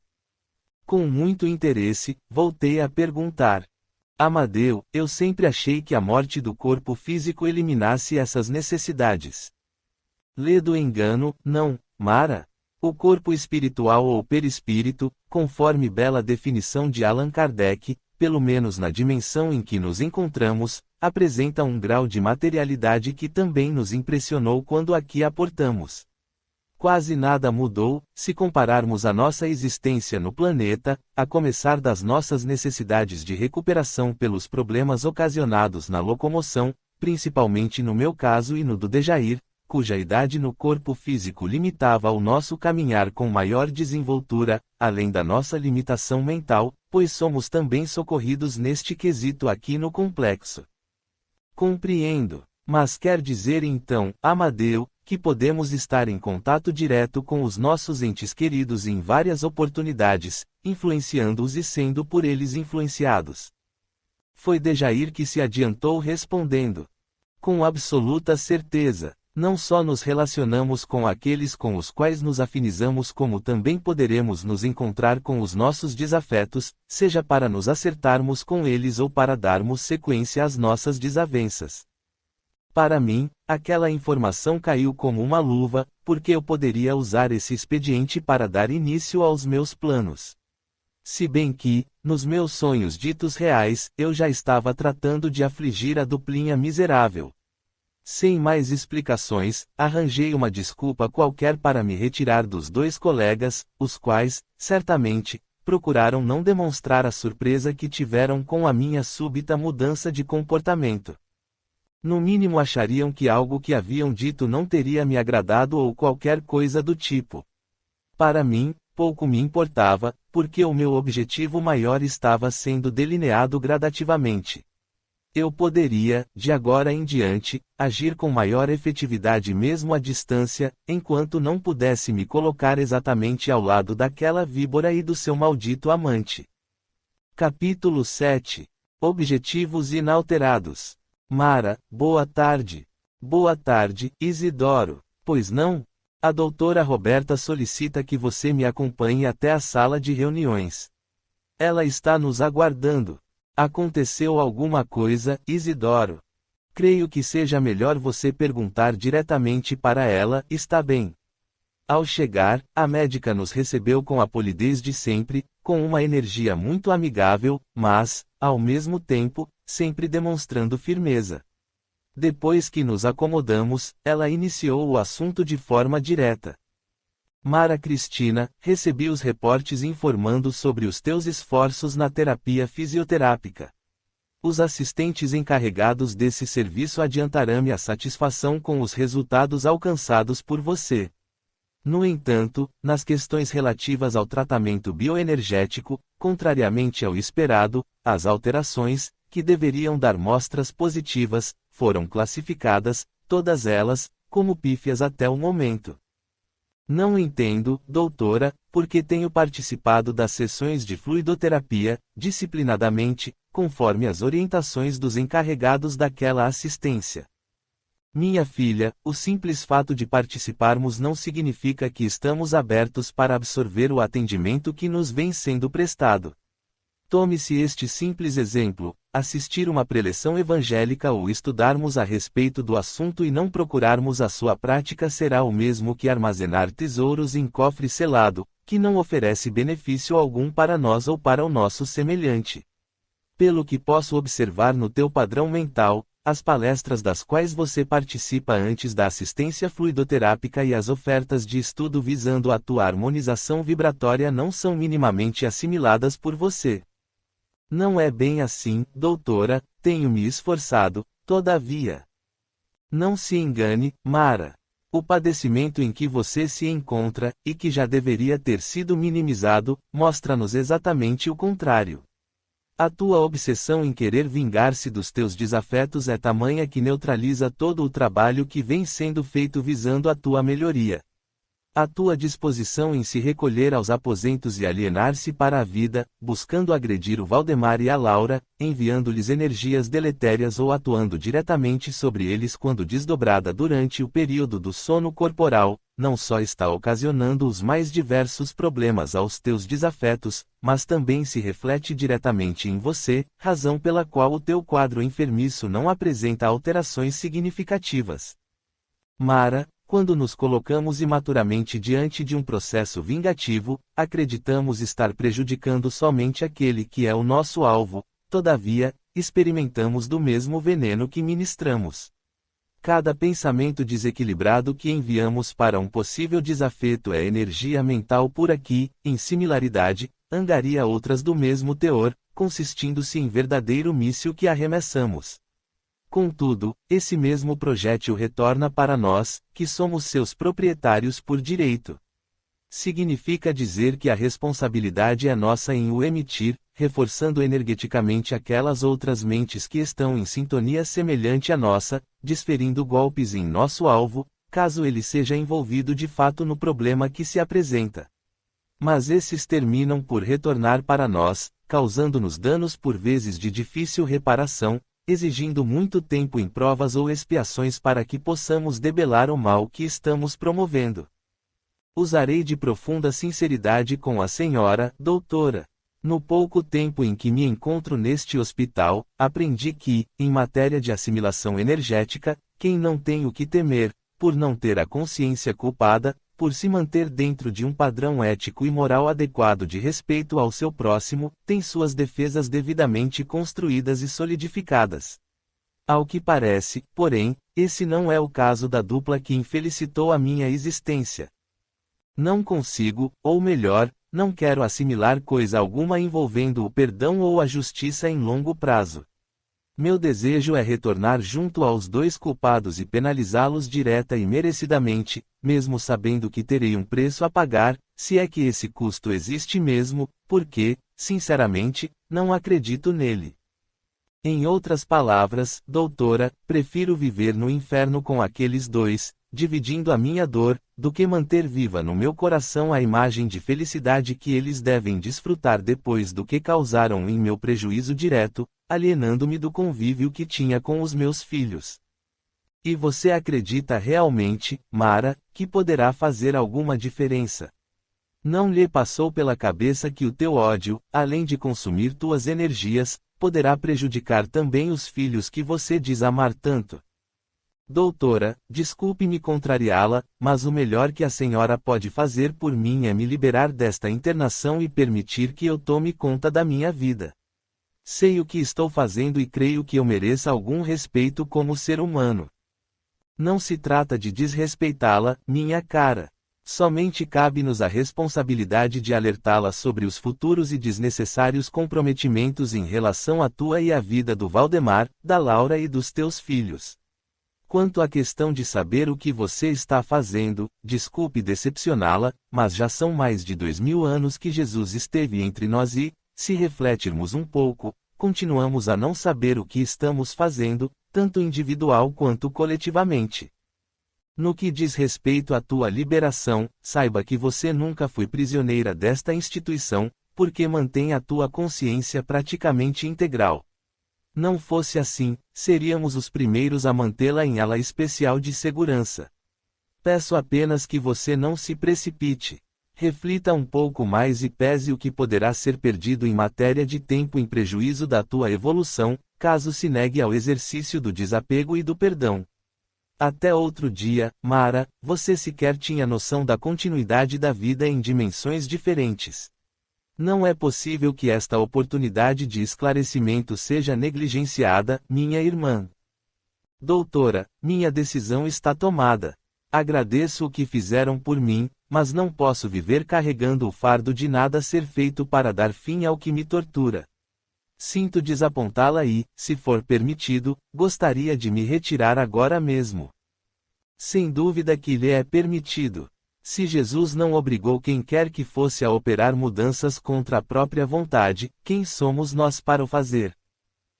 Com muito interesse, voltei a perguntar: Amadeu, eu sempre achei que a morte do corpo físico eliminasse essas necessidades. Lê do engano, não, Mara? O corpo espiritual ou perispírito, conforme bela definição de Allan Kardec, pelo menos na dimensão em que nos encontramos, apresenta um grau de materialidade que também nos impressionou quando aqui aportamos. Quase nada mudou, se compararmos a nossa existência no planeta, a começar das nossas necessidades de recuperação pelos problemas ocasionados na locomoção, principalmente no meu caso e no do Dejair, cuja idade no corpo físico limitava o nosso caminhar com maior desenvoltura, além da nossa limitação mental, pois somos também socorridos neste quesito aqui no complexo. Compreendo. Mas quer dizer então, Amadeu, que podemos estar em contato direto com os nossos entes queridos em várias oportunidades, influenciando-os e sendo por eles influenciados. Foi Dejair que se adiantou respondendo. Com absoluta certeza, não só nos relacionamos com aqueles com os quais nos afinizamos, como também poderemos nos encontrar com os nossos desafetos, seja para nos acertarmos com eles ou para darmos sequência às nossas desavenças. Para mim, aquela informação caiu como uma luva, porque eu poderia usar esse expediente para dar início aos meus planos. Se bem que, nos meus sonhos ditos reais, eu já estava tratando de afligir a duplinha miserável. Sem mais explicações, arranjei uma desculpa qualquer para me retirar dos dois colegas, os quais, certamente, procuraram não demonstrar a surpresa que tiveram com a minha súbita mudança de comportamento. No mínimo achariam que algo que haviam dito não teria me agradado ou qualquer coisa do tipo. Para mim, pouco me importava, porque o meu objetivo maior estava sendo delineado gradativamente. Eu poderia, de agora em diante, agir com maior efetividade mesmo à distância, enquanto não pudesse me colocar exatamente ao lado daquela víbora e do seu maldito amante. Capítulo 7. Objetivos inalterados. Mara, boa tarde. Boa tarde, Isidoro. Pois não? A doutora Roberta solicita que você me acompanhe até a sala de reuniões. Ela está nos aguardando. Aconteceu alguma coisa, Isidoro? Creio que seja melhor você perguntar diretamente para ela, está bem? Ao chegar, a médica nos recebeu com a polidez de sempre, com uma energia muito amigável, mas, ao mesmo tempo, sempre demonstrando firmeza. Depois que nos acomodamos, ela iniciou o assunto de forma direta. Mara Cristina, recebi os reportes informando sobre os teus esforços na terapia fisioterápica. Os assistentes encarregados desse serviço adiantarão-me a satisfação com os resultados alcançados por você. No entanto, nas questões relativas ao tratamento bioenergético, contrariamente ao esperado, as alterações, que deveriam dar mostras positivas, foram classificadas, todas elas, como pífias até o momento. Não entendo, doutora, porque tenho participado das sessões de fluidoterapia, disciplinadamente, conforme as orientações dos encarregados daquela assistência. Minha filha, o simples fato de participarmos não significa que estamos abertos para absorver o atendimento que nos vem sendo prestado. Tome-se este simples exemplo: assistir uma preleção evangélica ou estudarmos a respeito do assunto e não procurarmos a sua prática será o mesmo que armazenar tesouros em cofre selado, que não oferece benefício algum para nós ou para o nosso semelhante. Pelo que posso observar no teu padrão mental, as palestras das quais você participa antes da assistência fluidoterápica e as ofertas de estudo visando a tua harmonização vibratória não são minimamente assimiladas por você. Não é bem assim, doutora, tenho me esforçado, todavia. Não se engane, Mara. O padecimento em que você se encontra, e que já deveria ter sido minimizado, mostra-nos exatamente o contrário. A tua obsessão em querer vingar-se dos teus desafetos é tamanha que neutraliza todo o trabalho que vem sendo feito visando a tua melhoria. A tua disposição em se recolher aos aposentos e alienar-se para a vida, buscando agredir o Valdemar e a Laura, enviando-lhes energias deletérias ou atuando diretamente sobre eles quando desdobrada durante o período do sono corporal, não só está ocasionando os mais diversos problemas aos teus desafetos, mas também se reflete diretamente em você, razão pela qual o teu quadro enfermiço não apresenta alterações significativas. Mara, quando nos colocamos imaturamente diante de um processo vingativo, acreditamos estar prejudicando somente aquele que é o nosso alvo, todavia, experimentamos do mesmo veneno que ministramos. Cada pensamento desequilibrado que enviamos para um possível desafeto é energia mental pura que, em similaridade, angaria outras do mesmo teor, consistindo-se em verdadeiro míssil que arremessamos. Contudo, esse mesmo projétil retorna para nós, que somos seus proprietários por direito. Significa dizer que a responsabilidade é nossa em o emitir, reforçando energeticamente aquelas outras mentes que estão em sintonia semelhante à nossa, desferindo golpes em nosso alvo, caso ele seja envolvido de fato no problema que se apresenta. Mas esses terminam por retornar para nós, causando-nos danos por vezes de difícil reparação, exigindo muito tempo em provas ou expiações para que possamos debelar o mal que estamos promovendo. Usarei de profunda sinceridade com a senhora, doutora. No pouco tempo em que me encontro neste hospital, aprendi que, em matéria de assimilação energética, quem não tem o que temer, por não ter a consciência culpada, por se manter dentro de um padrão ético e moral adequado de respeito ao seu próximo, tem suas defesas devidamente construídas e solidificadas. Ao que parece, porém, esse não é o caso da dupla que infelicitou a minha existência. Não consigo, ou melhor, não quero assimilar coisa alguma envolvendo o perdão ou a justiça em longo prazo. Meu desejo é retornar junto aos dois culpados e penalizá-los direta e merecidamente, mesmo sabendo que terei um preço a pagar, se é que esse custo existe mesmo, porque, sinceramente, não acredito nele. Em outras palavras, doutora, prefiro viver no inferno com aqueles dois, dividindo a minha dor, do que manter viva no meu coração a imagem de felicidade que eles devem desfrutar depois do que causaram em meu prejuízo direto, alienando-me do convívio que tinha com os meus filhos. E você acredita realmente, Mara, que poderá fazer alguma diferença? Não lhe passou pela cabeça que o teu ódio, além de consumir tuas energias, poderá prejudicar também os filhos que você diz amar tanto? Doutora, desculpe-me contrariá-la, mas o melhor que a senhora pode fazer por mim é me liberar desta internação e permitir que eu tome conta da minha vida. Sei o que estou fazendo e creio que eu mereça algum respeito como ser humano. Não se trata de desrespeitá-la, minha cara. Somente cabe-nos a responsabilidade de alertá-la sobre os futuros e desnecessários comprometimentos em relação à tua e à vida do Valdemar, da Laura e dos teus filhos. Quanto à questão de saber o que você está fazendo, desculpe decepcioná-la, mas já são mais de 2000 anos que Jesus esteve entre nós e, se refletirmos um pouco, continuamos a não saber o que estamos fazendo, tanto individual quanto coletivamente. No que diz respeito à tua liberação, saiba que você nunca foi prisioneira desta instituição, porque mantém a tua consciência praticamente integral. Não fosse assim, seríamos os primeiros a mantê-la em ala especial de segurança. Peço apenas que você não se precipite. Reflita um pouco mais e pese o que poderá ser perdido em matéria de tempo em prejuízo da tua evolução, caso se negue ao exercício do desapego e do perdão. Até outro dia, Mara, você sequer tinha noção da continuidade da vida em dimensões diferentes. Não é possível que esta oportunidade de esclarecimento seja negligenciada, minha irmã. Doutora, minha decisão está tomada. Agradeço o que fizeram por mim, mas não posso viver carregando o fardo de nada ser feito para dar fim ao que me tortura. Sinto desapontá-la e, se for permitido, gostaria de me retirar agora mesmo. Sem dúvida que lhe é permitido. Se Jesus não obrigou quem quer que fosse a operar mudanças contra a própria vontade, quem somos nós para o fazer?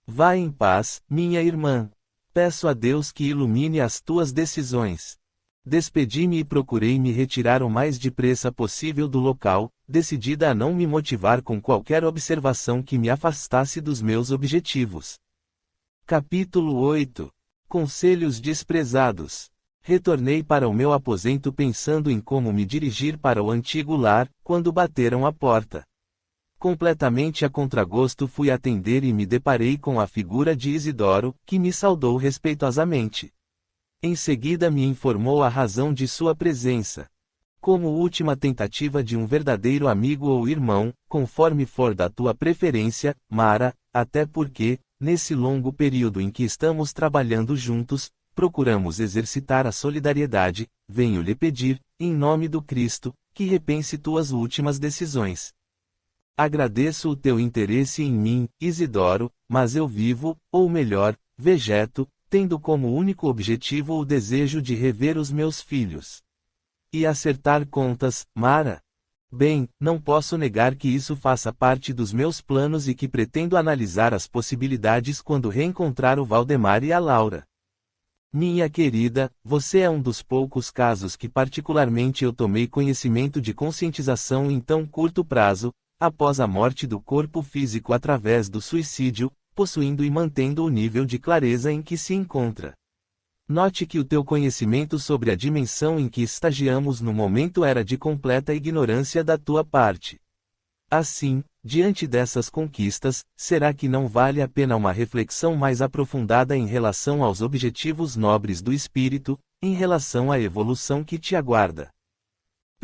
Vá em paz, minha irmã. Peço a Deus que ilumine as tuas decisões. Despedi-me e procurei me retirar o mais depressa possível do local, decidida a não me motivar com qualquer observação que me afastasse dos meus objetivos. Capítulo 8. Conselhos desprezados. Retornei para o meu aposento pensando em como me dirigir para o antigo lar, quando bateram a porta. Completamente a contragosto fui atender e me deparei com a figura de Isidoro, que me saudou respeitosamente. Em seguida me informou a razão de sua presença. Como última tentativa de um verdadeiro amigo ou irmão, conforme for da tua preferência, Mara, até porque, nesse longo período em que estamos trabalhando juntos, procuramos exercitar a solidariedade, venho lhe pedir, em nome do Cristo, que repense tuas últimas decisões. Agradeço o teu interesse em mim, Isidoro, mas eu vivo, ou melhor, vegeto, tendo como único objetivo o desejo de rever os meus filhos. E acertar contas, Mara? Bem, não posso negar que isso faça parte dos meus planos e que pretendo analisar as possibilidades quando reencontrar o Valdemar e a Laura. Minha querida, você é um dos poucos casos que particularmente eu tomei conhecimento de conscientização em tão curto prazo, após a morte do corpo físico através do suicídio, possuindo e mantendo o nível de clareza em que se encontra. Note que o teu conhecimento sobre a dimensão em que estagiamos no momento era de completa ignorância da tua parte. Assim, diante dessas conquistas, será que não vale a pena uma reflexão mais aprofundada em relação aos objetivos nobres do espírito, em relação à evolução que te aguarda?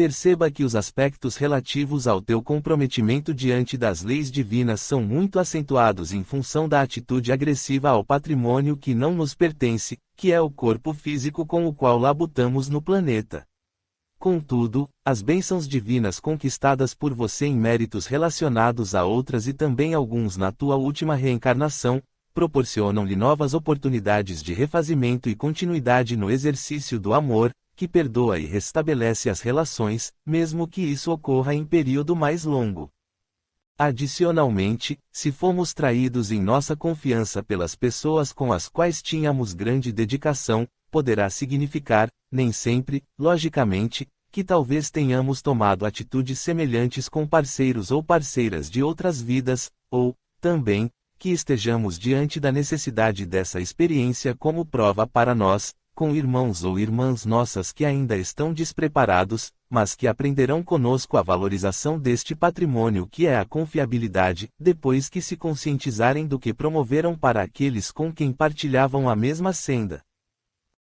Perceba que os aspectos relativos ao teu comprometimento diante das leis divinas são muito acentuados em função da atitude agressiva ao patrimônio que não nos pertence, que é o corpo físico com o qual labutamos no planeta. Contudo, as bênçãos divinas conquistadas por você em méritos relacionados a outras e também alguns na tua última reencarnação, proporcionam-lhe novas oportunidades de refazimento e continuidade no exercício do amor, que perdoa e restabelece as relações, mesmo que isso ocorra em período mais longo. Adicionalmente, se fomos traídos em nossa confiança pelas pessoas com as quais tínhamos grande dedicação, poderá significar, nem sempre, logicamente, que talvez tenhamos tomado atitudes semelhantes com parceiros ou parceiras de outras vidas, ou, também, que estejamos diante da necessidade dessa experiência como prova para nós, com irmãos ou irmãs nossas que ainda estão despreparados, mas que aprenderão conosco a valorização deste patrimônio que é a confiabilidade, depois que se conscientizarem do que promoveram para aqueles com quem partilhavam a mesma senda.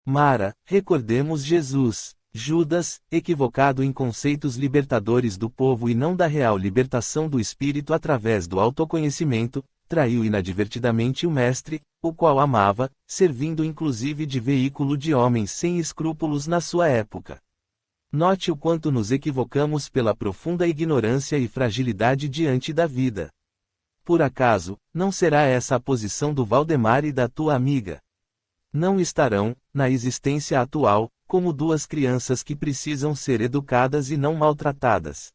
Mara, recordemos Jesus. Judas, equivocado em conceitos libertadores do povo e não da real libertação do espírito através do autoconhecimento, traiu inadvertidamente o Mestre, o qual amava, servindo inclusive de veículo de homens sem escrúpulos na sua época. Note o quanto nos equivocamos pela profunda ignorância e fragilidade diante da vida. Por acaso, não será essa a posição do Valdemar e da tua amiga? Não estarão, na existência atual, como duas crianças que precisam ser educadas e não maltratadas.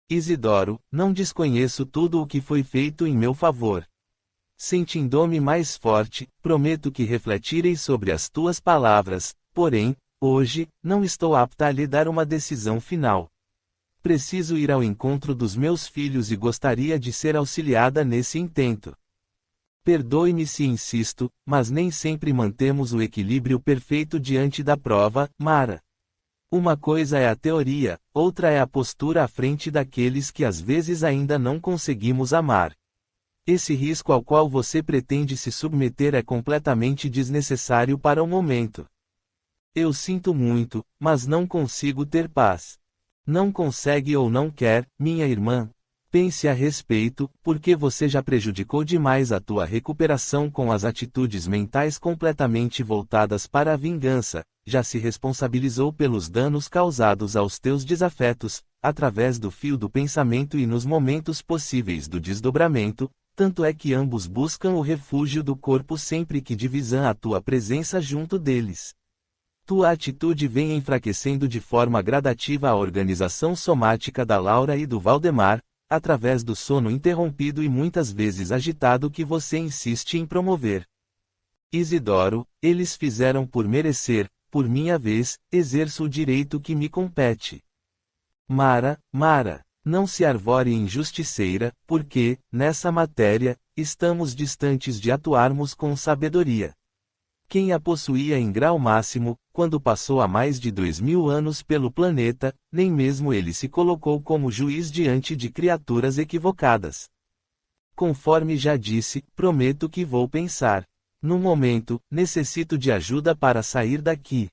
Isidoro, não desconheço tudo o que foi feito em meu favor. Sentindo-me mais forte, prometo que refletirei sobre as tuas palavras, porém, hoje, não estou apta a lhe dar uma decisão final. Preciso ir ao encontro dos meus filhos e gostaria de ser auxiliada nesse intento. Perdoe-me se insisto, mas nem sempre mantemos o equilíbrio perfeito diante da prova, Mara. Uma coisa é a teoria, outra é a postura à frente daqueles que às vezes ainda não conseguimos amar. Esse risco ao qual você pretende se submeter é completamente desnecessário para o momento. Eu sinto muito, mas não consigo ter paz. Não consegue ou não quer, minha irmã? Pense a respeito, porque você já prejudicou demais a tua recuperação com as atitudes mentais completamente voltadas para a vingança, já se responsabilizou pelos danos causados aos teus desafetos, através do fio do pensamento e nos momentos possíveis do desdobramento, tanto é que ambos buscam o refúgio do corpo sempre que divisam a tua presença junto deles. Tua atitude vem enfraquecendo de forma gradativa a organização somática da Laura e do Valdemar, através do sono interrompido e muitas vezes agitado que você insiste em promover. Isidoro, eles fizeram por merecer, por minha vez, exerço o direito que me compete. Mara, não se arvore em justiceira, porque, nessa matéria, estamos distantes de atuarmos com sabedoria. Quem a possuía em grau máximo, quando passou há mais de 2000 anos pelo planeta, nem mesmo ele se colocou como juiz diante de criaturas equivocadas. Conforme já disse, prometo que vou pensar. No momento, necessito de ajuda para sair daqui.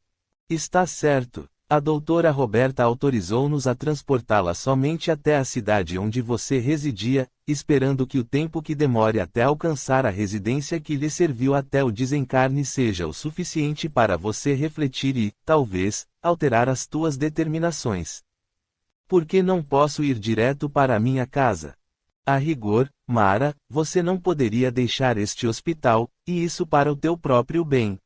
Está certo. A doutora Roberta autorizou-nos a transportá-la somente até a cidade onde você residia, esperando que o tempo que demore até alcançar a residência que lhe serviu até o desencarne seja o suficiente para você refletir e, talvez, alterar as tuas determinações. Por que não posso ir direto para a minha casa? A rigor, Mara, você não poderia deixar este hospital, e isso para o teu próprio bem.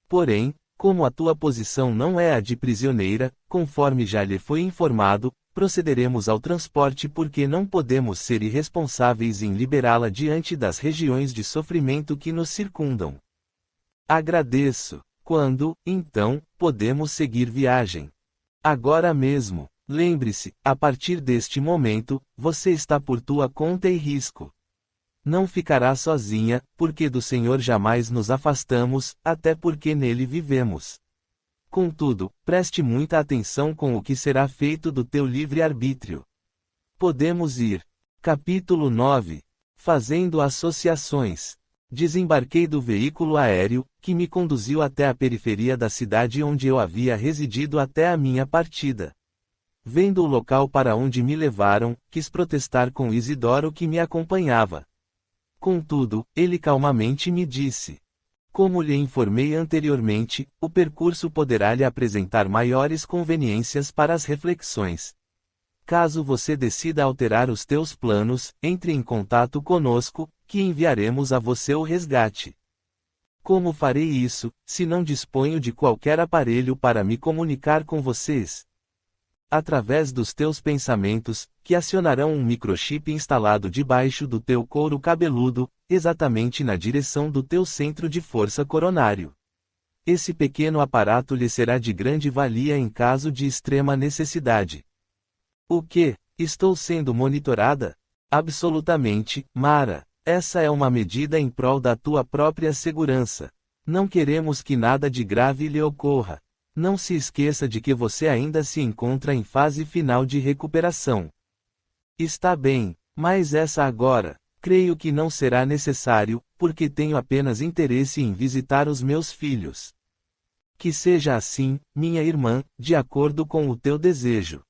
Porém, como a tua posição não é a de prisioneira, conforme já lhe foi informado, procederemos ao transporte porque não podemos ser irresponsáveis em liberá-la diante das regiões de sofrimento que nos circundam. Agradeço. Quando, então, podemos seguir viagem? Agora mesmo. Lembre-se, a partir deste momento, você está por tua conta e risco. Não ficará sozinha, porque do Senhor jamais nos afastamos, até porque nele vivemos. Contudo, preste muita atenção com o que será feito do teu livre-arbítrio. Podemos ir. Capítulo 9. Fazendo associações. Desembarquei do veículo aéreo, que me conduziu até a periferia da cidade onde eu havia residido até a minha partida. Vendo o local para onde me levaram, quis protestar com Isidoro que me acompanhava. Contudo, ele calmamente me disse: como lhe informei anteriormente, o percurso poderá lhe apresentar maiores conveniências para as reflexões. Caso você decida alterar os teus planos, entre em contato conosco, que enviaremos a você o resgate. Como farei isso, se não disponho de qualquer aparelho para me comunicar com vocês? Através dos teus pensamentos, que acionarão um microchip instalado debaixo do teu couro cabeludo, exatamente na direção do teu centro de força coronário. Esse pequeno aparato lhe será de grande valia em caso de extrema necessidade. O que? Estou sendo monitorada? Absolutamente, Mara. Essa é uma medida em prol da tua própria segurança. Não queremos que nada de grave lhe ocorra. Não se esqueça de que você ainda se encontra em fase final de recuperação. Está bem, mas essa agora, creio que não será necessário, porque tenho apenas interesse em visitar os meus filhos. Que seja assim, minha irmã, de acordo com o teu desejo.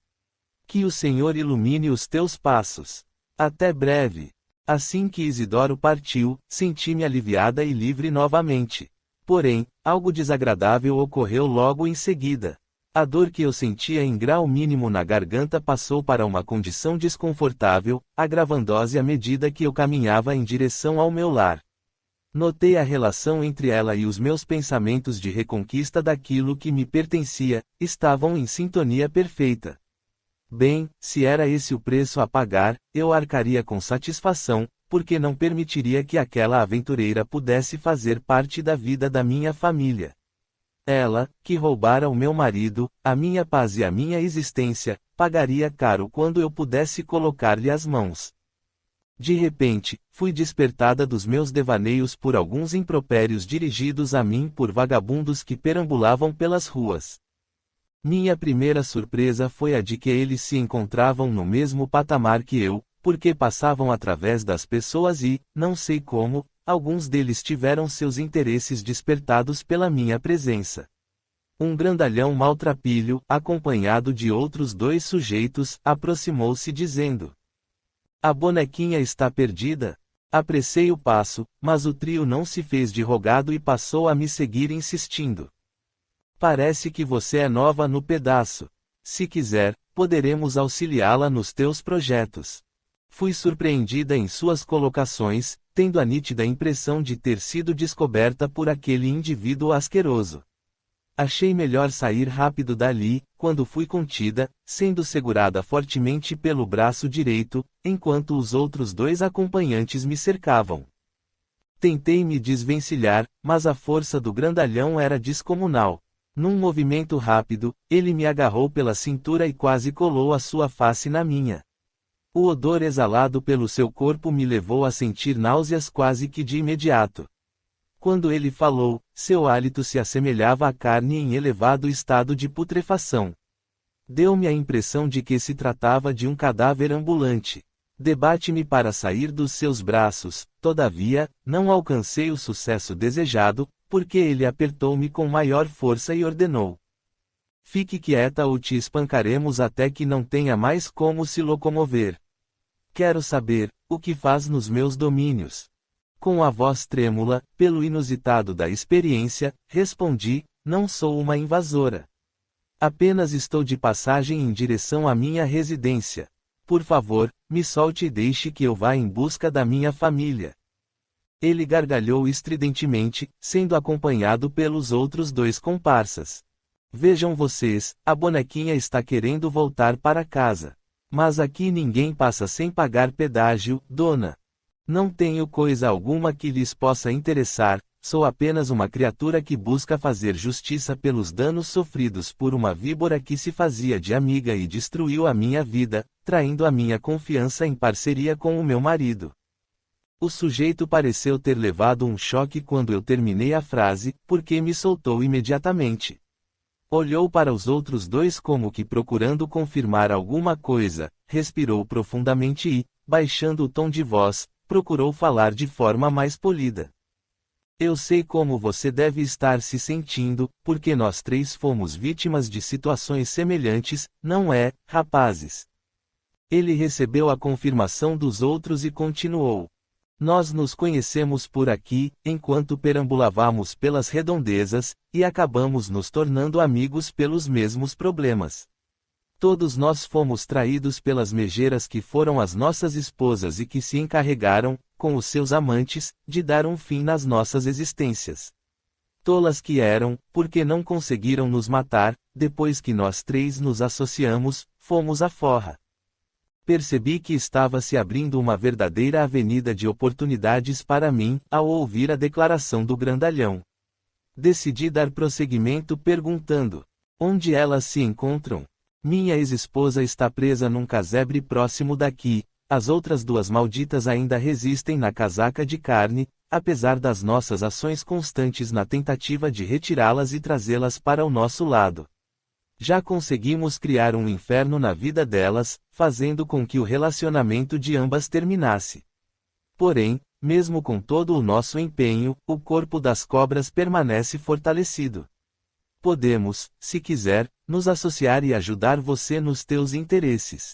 Que o Senhor ilumine os teus passos. Até breve. Assim que Isidoro partiu, senti-me aliviada e livre novamente. Porém, algo desagradável ocorreu logo em seguida. A dor que eu sentia em grau mínimo na garganta passou para uma condição desconfortável, agravando-se à medida que eu caminhava em direção ao meu lar. Notei a relação entre ela e os meus pensamentos de reconquista daquilo que me pertencia, estavam em sintonia perfeita. Bem, se era esse o preço a pagar, eu arcaria com satisfação, porque não permitiria que aquela aventureira pudesse fazer parte da vida da minha família. Ela, que roubara o meu marido, a minha paz e a minha existência, pagaria caro quando eu pudesse colocar-lhe as mãos. De repente, fui despertada dos meus devaneios por alguns impropérios dirigidos a mim por vagabundos que perambulavam pelas ruas. Minha primeira surpresa foi a de que eles se encontravam no mesmo patamar que eu, porque passavam através das pessoas e, não sei como, alguns deles tiveram seus interesses despertados pela minha presença. Um grandalhão maltrapilho, acompanhado de outros 2 sujeitos, aproximou-se dizendo: a bonequinha está perdida? Apressei o passo, mas o trio não se fez de rogado e passou a me seguir insistindo. Parece que você é nova no pedaço. Se quiser, poderemos auxiliá-la nos teus projetos. Fui surpreendida em suas colocações, tendo a nítida impressão de ter sido descoberta por aquele indivíduo asqueroso. Achei melhor sair rápido dali, quando fui contida, sendo segurada fortemente pelo braço direito, enquanto os outros 2 acompanhantes me cercavam. Tentei me desvencilhar, mas a força do grandalhão era descomunal. Num movimento rápido, ele me agarrou pela cintura e quase colou a sua face na minha. O odor exalado pelo seu corpo me levou a sentir náuseas quase que de imediato. Quando ele falou, seu hálito se assemelhava à carne em elevado estado de putrefação. Deu-me a impressão de que se tratava de um cadáver ambulante. Debate-me para sair dos seus braços, todavia, não alcancei o sucesso desejado, porque ele apertou-me com maior força e ordenou: fique quieta ou te espancaremos até que não tenha mais como se locomover. Quero saber, o que faz nos meus domínios. Com a voz trêmula, pelo inusitado da experiência, respondi: não sou uma invasora. Apenas estou de passagem em direção à minha residência. Por favor, me solte e deixe que eu vá em busca da minha família. Ele gargalhou estridentemente, sendo acompanhado pelos outros 2 comparsas. Vejam vocês, a bonequinha está querendo voltar para casa. Mas aqui ninguém passa sem pagar pedágio, dona. Não tenho coisa alguma que lhes possa interessar, sou apenas uma criatura que busca fazer justiça pelos danos sofridos por uma víbora que se fazia de amiga e destruiu a minha vida, traindo a minha confiança em parceria com o meu marido. O sujeito pareceu ter levado um choque quando eu terminei a frase, porque me soltou imediatamente. Olhou para os outros 2 como que procurando confirmar alguma coisa, respirou profundamente e, baixando o tom de voz, procurou falar de forma mais polida. Eu sei como você deve estar se sentindo, porque nós 3 fomos vítimas de situações semelhantes, não é, rapazes? Ele recebeu a confirmação dos outros e continuou: nós nos conhecemos por aqui, enquanto perambulávamos pelas redondezas, e acabamos nos tornando amigos pelos mesmos problemas. Todos nós fomos traídos pelas megeiras que foram as nossas esposas e que se encarregaram, com os seus amantes, de dar um fim nas nossas existências. Tolas que eram, porque não conseguiram nos matar, depois que nós 3 nos associamos, fomos à forra. Percebi que estava se abrindo uma verdadeira avenida de oportunidades para mim, ao ouvir a declaração do grandalhão. Decidi dar prosseguimento perguntando: onde elas se encontram? Minha ex-esposa está presa num casebre próximo daqui, as outras 2 malditas ainda resistem na casaca de carne, apesar das nossas ações constantes na tentativa de retirá-las e trazê-las para o nosso lado. Já conseguimos criar um inferno na vida delas, fazendo com que o relacionamento de ambas terminasse. Porém, mesmo com todo o nosso empenho, o corpo das cobras permanece fortalecido. Podemos, se quiser, nos associar e ajudar você nos teus interesses.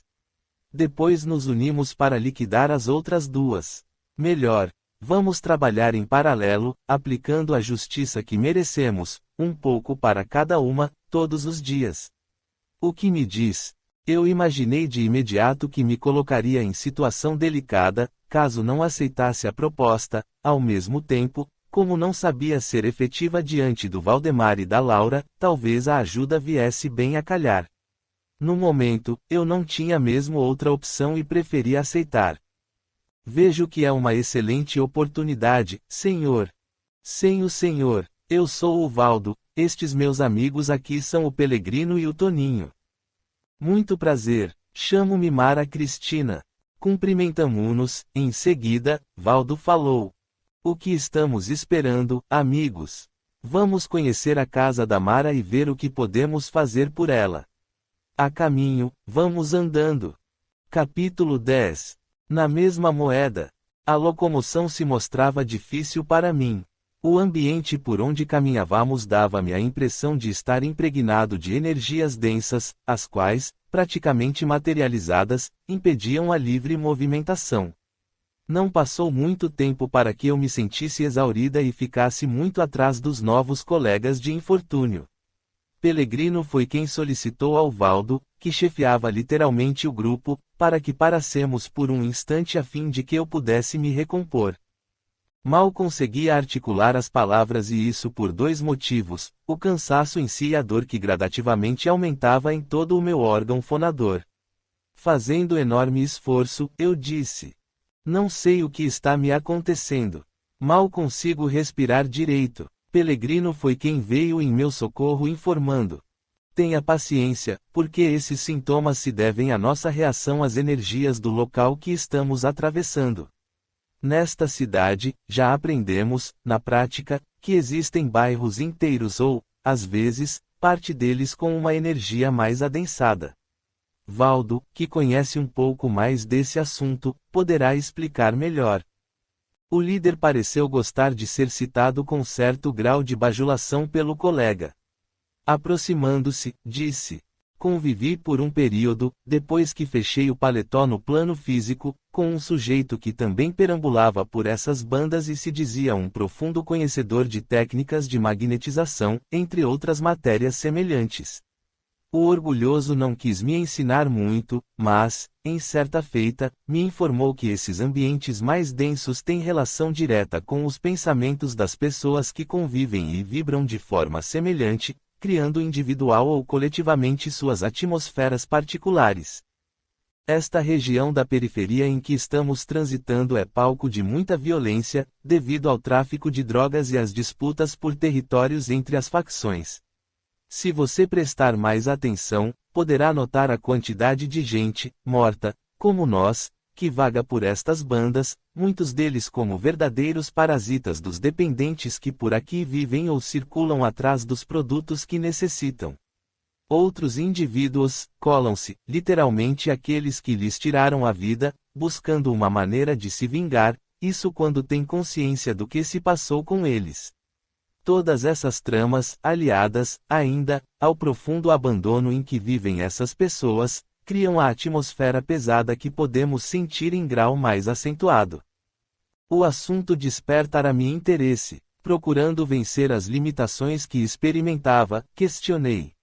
Depois nos unimos para liquidar as outras 2. Melhor, vamos trabalhar em paralelo, aplicando a justiça que merecemos, um pouco para cada uma, todos os dias. O que me diz? Eu imaginei de imediato que me colocaria em situação delicada, caso não aceitasse a proposta, ao mesmo tempo, como não sabia ser efetiva diante do Valdemar e da Laura, talvez a ajuda viesse bem a calhar. No momento, eu não tinha mesmo outra opção e preferi aceitar. Vejo que é uma excelente oportunidade, senhor. Sem o senhor, eu sou o Valdo, estes meus amigos aqui são o Pelegrino e o Toninho. Muito prazer, chamo-me Mara Cristina. Cumprimentamo-nos, em seguida, Valdo falou: o que estamos esperando, amigos? Vamos conhecer a casa da Mara e ver o que podemos fazer por ela. A caminho, vamos andando. Capítulo 10. Na mesma moeda. A locomoção se mostrava difícil para mim. O ambiente por onde caminhávamos dava-me a impressão de estar impregnado de energias densas, as quais, praticamente materializadas, impediam a livre movimentação. Não passou muito tempo para que eu me sentisse exaurida e ficasse muito atrás dos novos colegas de infortúnio. Pelegrino foi quem solicitou ao Valdo, que chefiava literalmente o grupo, para que parássemos por um instante a fim de que eu pudesse me recompor. Mal conseguia articular as palavras e isso por 2 motivos, o cansaço em si e a dor que gradativamente aumentava em todo o meu órgão fonador. Fazendo enorme esforço, eu disse: não sei o que está me acontecendo. Mal consigo respirar direito. Pelegrino foi quem veio em meu socorro informando: tenha paciência, porque esses sintomas se devem à nossa reação às energias do local que estamos atravessando. Nesta cidade, já aprendemos, na prática, que existem bairros inteiros ou, às vezes, parte deles com uma energia mais adensada. Valdo, que conhece um pouco mais desse assunto, poderá explicar melhor. O líder pareceu gostar de ser citado com certo grau de bajulação pelo colega. Aproximando-se, disse: convivi por um período, depois que fechei o paletó no plano físico, com um sujeito que também perambulava por essas bandas e se dizia um profundo conhecedor de técnicas de magnetização, entre outras matérias semelhantes. O orgulhoso não quis me ensinar muito, mas, em certa feita, me informou que esses ambientes mais densos têm relação direta com os pensamentos das pessoas que convivem e vibram de forma semelhante, criando individual ou coletivamente suas atmosferas particulares. Esta região da periferia em que estamos transitando é palco de muita violência, devido ao tráfico de drogas e às disputas por territórios entre as facções. Se você prestar mais atenção, poderá notar a quantidade de gente, morta, como nós, que vaga por estas bandas, muitos deles como verdadeiros parasitas dos dependentes que por aqui vivem ou circulam atrás dos produtos que necessitam. Outros indivíduos, colam-se, literalmente àqueles que lhes tiraram a vida, buscando uma maneira de se vingar, isso quando têm consciência do que se passou com eles. Todas essas tramas, aliadas, ainda, ao profundo abandono em que vivem essas pessoas, criam a atmosfera pesada que podemos sentir em grau mais acentuado. O assunto despertara-me interesse. Procurando vencer as limitações que experimentava, questionei: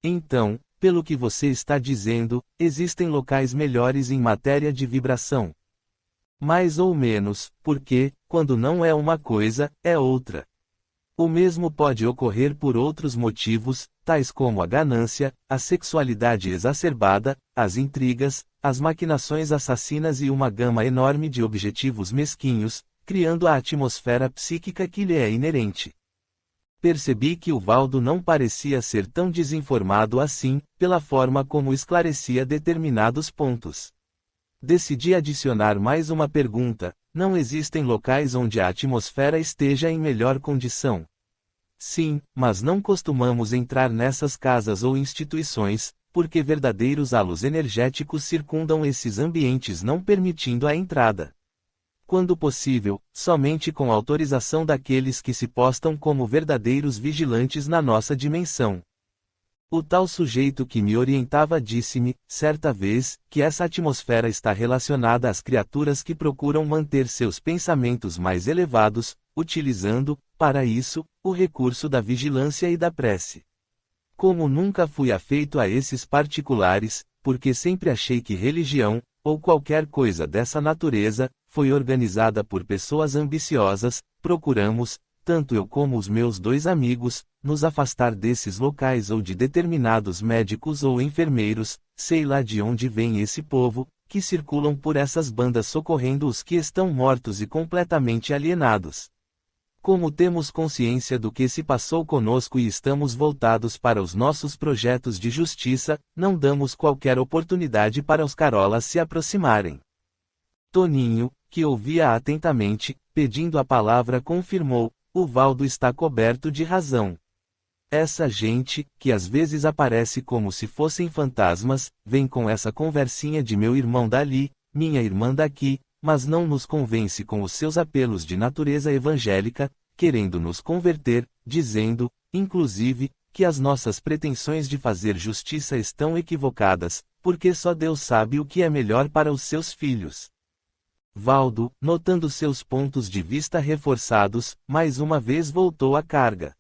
então, pelo que você está dizendo, existem locais melhores em matéria de vibração? Mais ou menos, porque, quando não é uma coisa, é outra. O mesmo pode ocorrer por outros motivos, tais como a ganância, a sexualidade exacerbada, as intrigas, as maquinações assassinas e uma gama enorme de objetivos mesquinhos, criando a atmosfera psíquica que lhe é inerente. Percebi que o Valdo não parecia ser tão desinformado assim, pela forma como esclarecia determinados pontos. Decidi adicionar mais uma pergunta: não existem locais onde a atmosfera esteja em melhor condição? Sim, mas não costumamos entrar nessas casas ou instituições, porque verdadeiros halos energéticos circundam esses ambientes não permitindo a entrada. Quando possível, somente com autorização daqueles que se postam como verdadeiros vigilantes na nossa dimensão. O tal sujeito que me orientava disse-me, certa vez, que essa atmosfera está relacionada às criaturas que procuram manter seus pensamentos mais elevados, utilizando, para isso, o recurso da vigilância e da prece. Como nunca fui afeito a esses particulares, porque sempre achei que religião, ou qualquer coisa dessa natureza, foi organizada por pessoas ambiciosas, procuramos, tanto eu como os meus dois amigos, nos afastar desses locais ou de determinados médicos ou enfermeiros, sei lá de onde vem esse povo, que circulam por essas bandas socorrendo os que estão mortos e completamente alienados. Como temos consciência do que se passou conosco e estamos voltados para os nossos projetos de justiça, não damos qualquer oportunidade para os carolas se aproximarem. Toninho, que ouvia atentamente, pedindo a palavra, confirmou: o Valdo está coberto de razão. Essa gente, que às vezes aparece como se fossem fantasmas, vem com essa conversinha de meu irmão dali, minha irmã daqui, mas não nos convence com os seus apelos de natureza evangélica, querendo nos converter, dizendo, inclusive, que as nossas pretensões de fazer justiça estão equivocadas, porque só Deus sabe o que é melhor para os seus filhos. Valdo, notando seus pontos de vista reforçados, mais uma vez voltou à carga.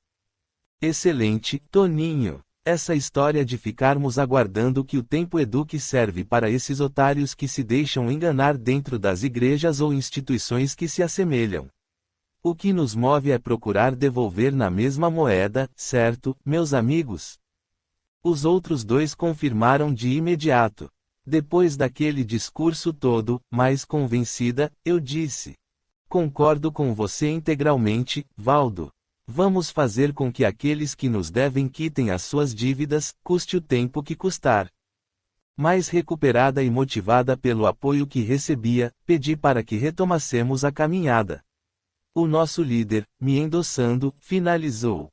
Excelente, Toninho. Essa história de ficarmos aguardando que o tempo eduque serve para esses otários que se deixam enganar dentro das igrejas ou instituições que se assemelham. O que nos move é procurar devolver na mesma moeda, certo, meus amigos? Os outros dois confirmaram de imediato. Depois daquele discurso todo, mais convencida, eu disse: concordo com você integralmente, Valdo. Vamos fazer com que aqueles que nos devem quitem as suas dívidas, custe o tempo que custar. Mais recuperada e motivada pelo apoio que recebia, pedi para que retomássemos a caminhada. O nosso líder, me endossando, finalizou.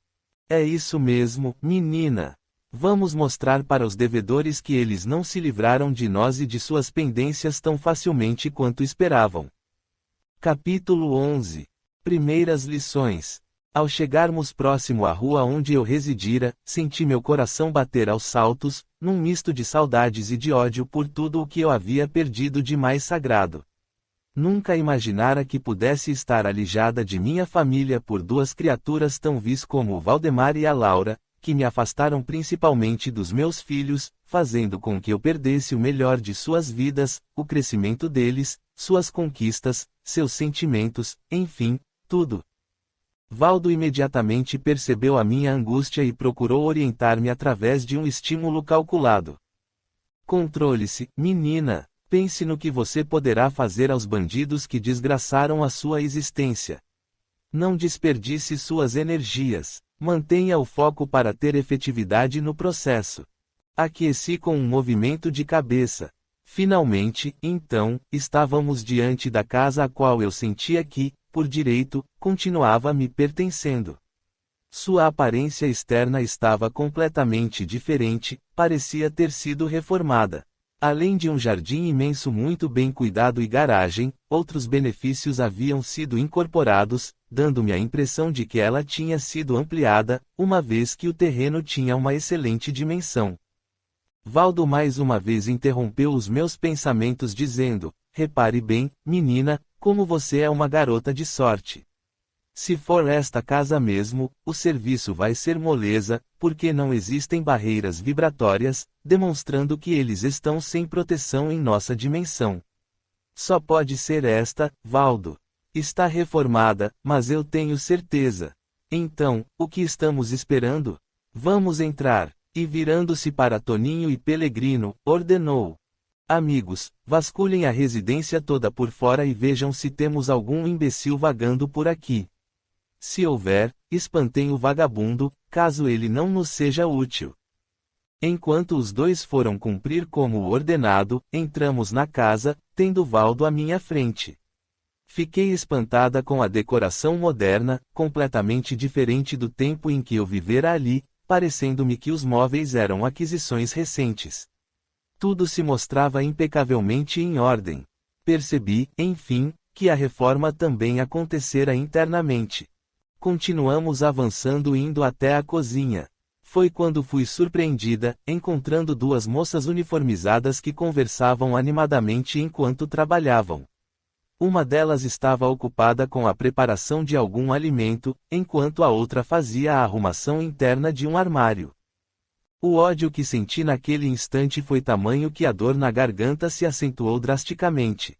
É isso mesmo, menina. Vamos mostrar para os devedores que eles não se livraram de nós e de suas pendências tão facilmente quanto esperavam. Capítulo 11. Primeiras lições. Ao chegarmos próximo à rua onde eu residira, senti meu coração bater aos saltos, num misto de saudades e de ódio por tudo o que eu havia perdido de mais sagrado. Nunca imaginara que pudesse estar alijada de minha família por duas criaturas tão vis como o Valdemar e a Laura, que me afastaram principalmente dos meus filhos, fazendo com que eu perdesse o melhor de suas vidas, o crescimento deles, suas conquistas, seus sentimentos, enfim, tudo. Valdo imediatamente percebeu a minha angústia e procurou orientar-me através de um estímulo calculado. Controle-se, menina. Pense no que você poderá fazer aos bandidos que desgraçaram a sua existência. Não desperdice suas energias. Mantenha o foco para ter efetividade no processo. Aqueci com um movimento de cabeça. Finalmente, então, estávamos diante da casa a qual eu sentia que, por direito, continuava me pertencendo. Sua aparência externa estava completamente diferente, parecia ter sido reformada. Além de um jardim imenso muito bem cuidado e garagem, outros benefícios haviam sido incorporados, dando-me a impressão de que ela tinha sido ampliada, uma vez que o terreno tinha uma excelente dimensão. Valdo mais uma vez interrompeu os meus pensamentos dizendo: repare bem, menina, como você é uma garota de sorte. Se for esta casa mesmo, o serviço vai ser moleza, porque não existem barreiras vibratórias, demonstrando que eles estão sem proteção em nossa dimensão. Só pode ser esta, Valdo. Está reformada, mas eu tenho certeza. Então, o que estamos esperando? Vamos entrar. E virando-se para Toninho e Pelegrino, ordenou: amigos, vasculhem a residência toda por fora e vejam se temos algum imbecil vagando por aqui. Se houver, espantem o vagabundo, caso ele não nos seja útil. Enquanto os dois foram cumprir como ordenado, entramos na casa, tendo Valdo à minha frente. Fiquei espantada com a decoração moderna, completamente diferente do tempo em que eu vivera ali, parecendo-me que os móveis eram aquisições recentes. Tudo se mostrava impecavelmente em ordem. Percebi, enfim, que a reforma também acontecera internamente. Continuamos avançando indo até a cozinha. Foi quando fui surpreendida, encontrando duas moças uniformizadas que conversavam animadamente enquanto trabalhavam. Uma delas estava ocupada com a preparação de algum alimento, enquanto a outra fazia a arrumação interna de um armário. O ódio que senti naquele instante foi tamanho que a dor na garganta se acentuou drasticamente.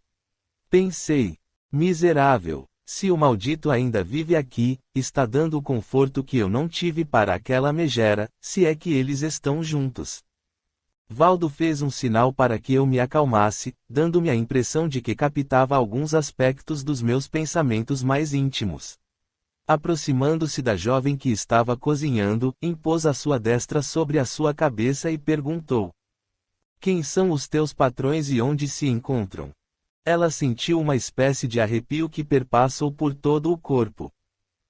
Pensei: miserável, se o maldito ainda vive aqui, está dando o conforto que eu não tive para aquela megera, se é que eles estão juntos. Valdo fez um sinal para que eu me acalmasse, dando-me a impressão de que captava alguns aspectos dos meus pensamentos mais íntimos. Aproximando-se da jovem que estava cozinhando, impôs a sua destra sobre a sua cabeça e perguntou: quem são os teus patrões e onde se encontram? Ela sentiu uma espécie de arrepio que perpassou por todo o corpo.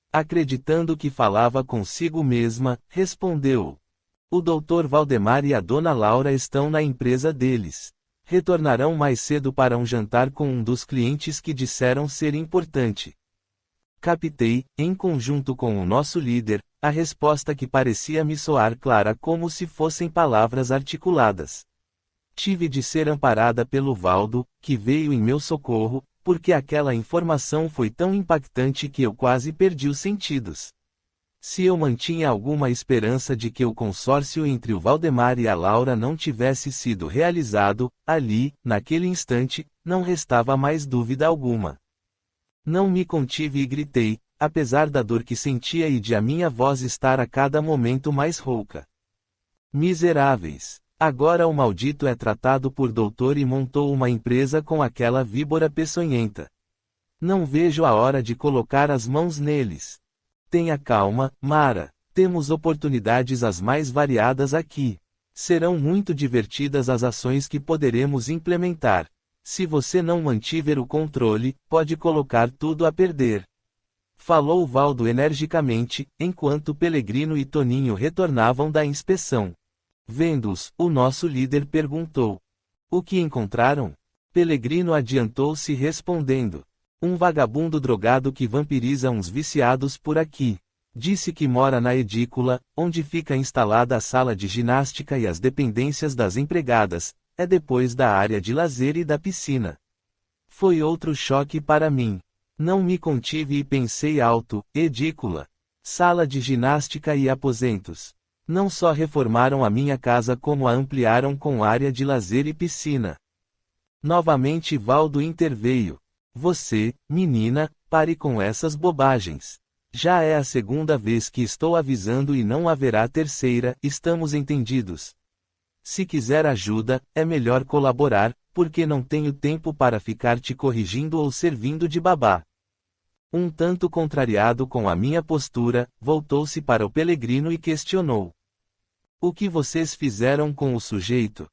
Acreditando que falava consigo mesma, respondeu: o Dr. Valdemar e a Dona Laura estão na empresa deles. Retornarão mais cedo para um jantar com um dos clientes que disseram ser importante. Captei, em conjunto com o nosso líder, a resposta que parecia me soar clara como se fossem palavras articuladas. Tive de ser amparada pelo Valdo, que veio em meu socorro, porque aquela informação foi tão impactante que eu quase perdi os sentidos. Se eu mantinha alguma esperança de que o consórcio entre o Valdemar e a Laura não tivesse sido realizado, ali, naquele instante, não restava mais dúvida alguma. Não me contive e gritei, apesar da dor que sentia e de a minha voz estar a cada momento mais rouca: miseráveis! Agora o maldito é tratado por doutor e montou uma empresa com aquela víbora peçonhenta. Não vejo a hora de colocar as mãos neles. Tenha calma, Mara. Temos oportunidades as mais variadas aqui. Serão muito divertidas as ações que poderemos implementar. Se você não mantiver o controle, pode colocar tudo a perder. Falou Valdo energicamente, enquanto Pelegrino e Toninho retornavam da inspeção. Vendo-os, o nosso líder perguntou: o que encontraram? Pelegrino adiantou-se respondendo: um vagabundo drogado que vampiriza uns viciados por aqui. Disse que mora na edícula, onde fica instalada a sala de ginástica e as dependências das empregadas, é depois da área de lazer e da piscina. Foi outro choque para mim. Não me contive e pensei alto: edícula, sala de ginástica e aposentos. Não só reformaram a minha casa como a ampliaram com área de lazer e piscina. Novamente Valdo interveio: você, menina, pare com essas bobagens. Já é a segunda vez que estou avisando e não haverá terceira, estamos entendidos? Se quiser ajuda, é melhor colaborar, porque não tenho tempo para ficar te corrigindo ou servindo de babá. Um tanto contrariado com a minha postura, voltou-se para o Pelegrino e questionou: o que vocês fizeram com o sujeito?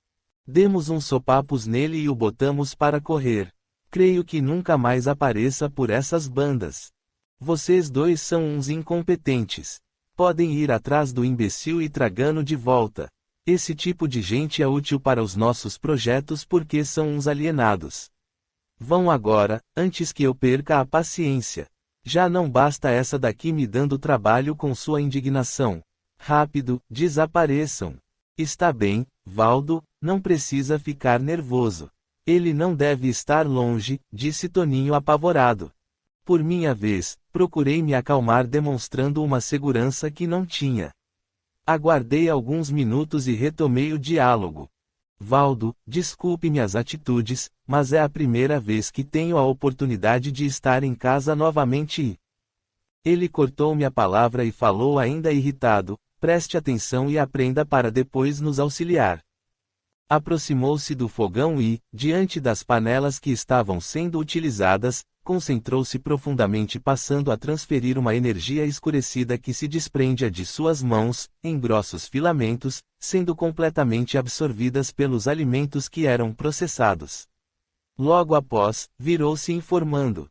Demos uns sopapos nele e o botamos para correr. Creio que nunca mais apareça por essas bandas. Vocês dois são uns incompetentes. Podem ir atrás do imbecil e tragá-lo de volta. Esse tipo de gente é útil para os nossos projetos porque são uns alienados. Vão agora, antes que eu perca a paciência. Já não basta essa daqui me dando trabalho com sua indignação. Rápido, desapareçam. Está bem, Valdo, não precisa ficar nervoso. Ele não deve estar longe, disse Toninho apavorado. Por minha vez, procurei me acalmar demonstrando uma segurança que não tinha. Aguardei alguns minutos e retomei o diálogo. Valdo, desculpe minhas atitudes, mas é a primeira vez que tenho a oportunidade de estar em casa novamente e... Ele cortou-me a palavra e falou ainda irritado: preste atenção e aprenda para depois nos auxiliar. Aproximou-se do fogão e, diante das panelas que estavam sendo utilizadas, concentrou-se profundamente passando a transferir uma energia escurecida que se desprendia de suas mãos, em grossos filamentos, sendo completamente absorvidas pelos alimentos que eram processados. Logo após, virou-se informando: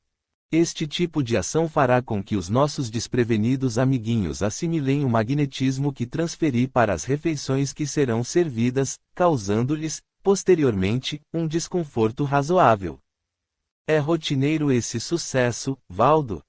este tipo de ação fará com que os nossos desprevenidos amiguinhos assimilem o magnetismo que transferi para as refeições que serão servidas, causando-lhes, posteriormente, um desconforto razoável. É rotineiro esse sucesso, Valdo?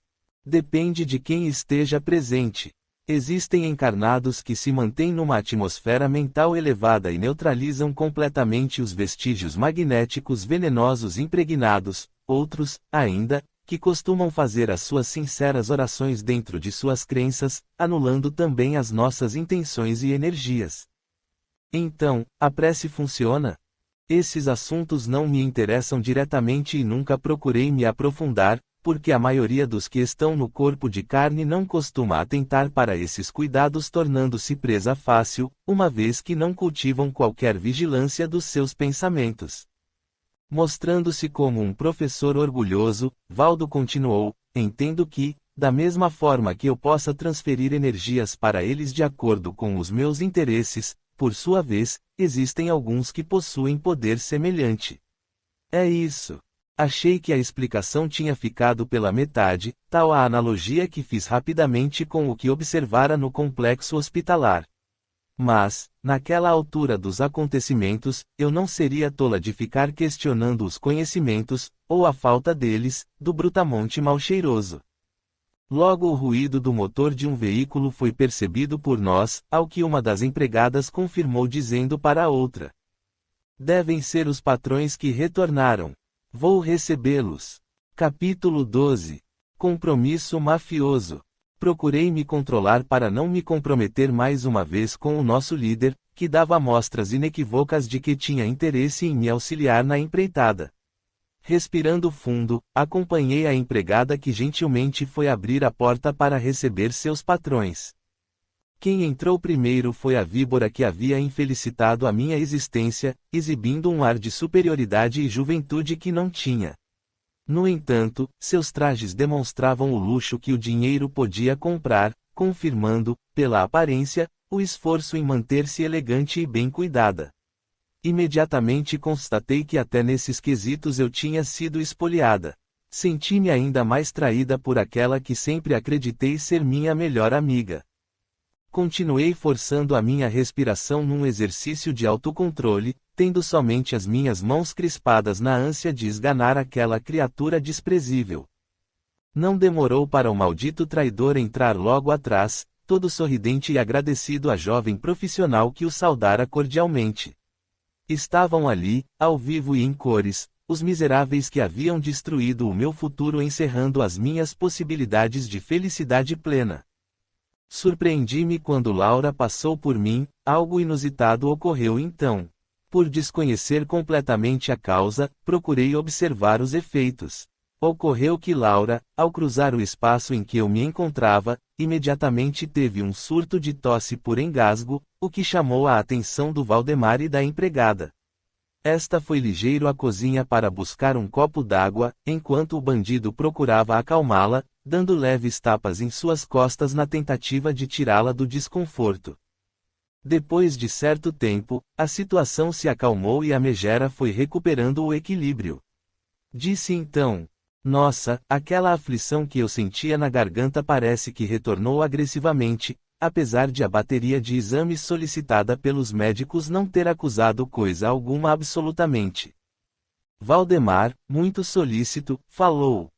Depende de quem esteja presente. Existem encarnados que se mantêm numa atmosfera mental elevada e neutralizam completamente os vestígios magnéticos venenosos impregnados, outros, ainda, que costumam fazer as suas sinceras orações dentro de suas crenças, anulando também as nossas intenções e energias. Então, a prece funciona? Esses assuntos não me interessam diretamente e nunca procurei me aprofundar, porque a maioria dos que estão no corpo de carne não costuma atentar para esses cuidados, tornando-se presa fácil, uma vez que não cultivam qualquer vigilância dos seus pensamentos. Mostrando-se como um professor orgulhoso, Valdo continuou: entendo que, da mesma forma que eu possa transferir energias para eles de acordo com os meus interesses, por sua vez, existem alguns que possuem poder semelhante. É isso. Achei que a explicação tinha ficado pela metade, tal a analogia que fiz rapidamente com o que observara no complexo hospitalar. Mas, naquela altura dos acontecimentos, eu não seria tola de ficar questionando os conhecimentos, ou a falta deles, do brutamonte mal-cheiroso. Logo o ruído do motor de um veículo foi percebido por nós, ao que uma das empregadas confirmou dizendo para a outra: devem ser os patrões que retornaram. Vou recebê-los. Capítulo 12. Compromisso mafioso. Procurei me controlar para não me comprometer mais uma vez com o nosso líder, que dava mostras inequívocas de que tinha interesse em me auxiliar na empreitada. Respirando fundo, acompanhei a empregada que gentilmente foi abrir a porta para receber seus patrões. Quem entrou primeiro foi a víbora que havia infelicitado a minha existência, exibindo um ar de superioridade e juventude que não tinha. No entanto, seus trajes demonstravam o luxo que o dinheiro podia comprar, confirmando, pela aparência, o esforço em manter-se elegante e bem cuidada. Imediatamente constatei que até nesses quesitos eu tinha sido espoliada. Senti-me ainda mais traída por aquela que sempre acreditei ser minha melhor amiga. Continuei forçando a minha respiração num exercício de autocontrole, tendo somente as minhas mãos crispadas na ânsia de esganar aquela criatura desprezível. Não demorou para o maldito traidor entrar logo atrás, todo sorridente e agradecido à jovem profissional que o saudara cordialmente. Estavam ali, ao vivo e em cores, os miseráveis que haviam destruído o meu futuro encerrando as minhas possibilidades de felicidade plena. Surpreendi-me quando Laura passou por mim, algo inusitado ocorreu então. Por desconhecer completamente a causa, procurei observar os efeitos. Ocorreu que Laura, ao cruzar o espaço em que eu me encontrava, imediatamente teve um surto de tosse por engasgo, o que chamou a atenção do Valdemar e da empregada. Esta foi ligeiro à cozinha para buscar um copo d'água, enquanto o bandido procurava acalmá-la, dando leves tapas em suas costas na tentativa de tirá-la do desconforto. Depois de certo tempo, a situação se acalmou e a megera foi recuperando o equilíbrio. Disse então: "Nossa, aquela aflição que eu sentia na garganta parece que retornou agressivamente, apesar de a bateria de exames solicitada pelos médicos não ter acusado coisa alguma absolutamente." Valdemar, muito solícito, falou: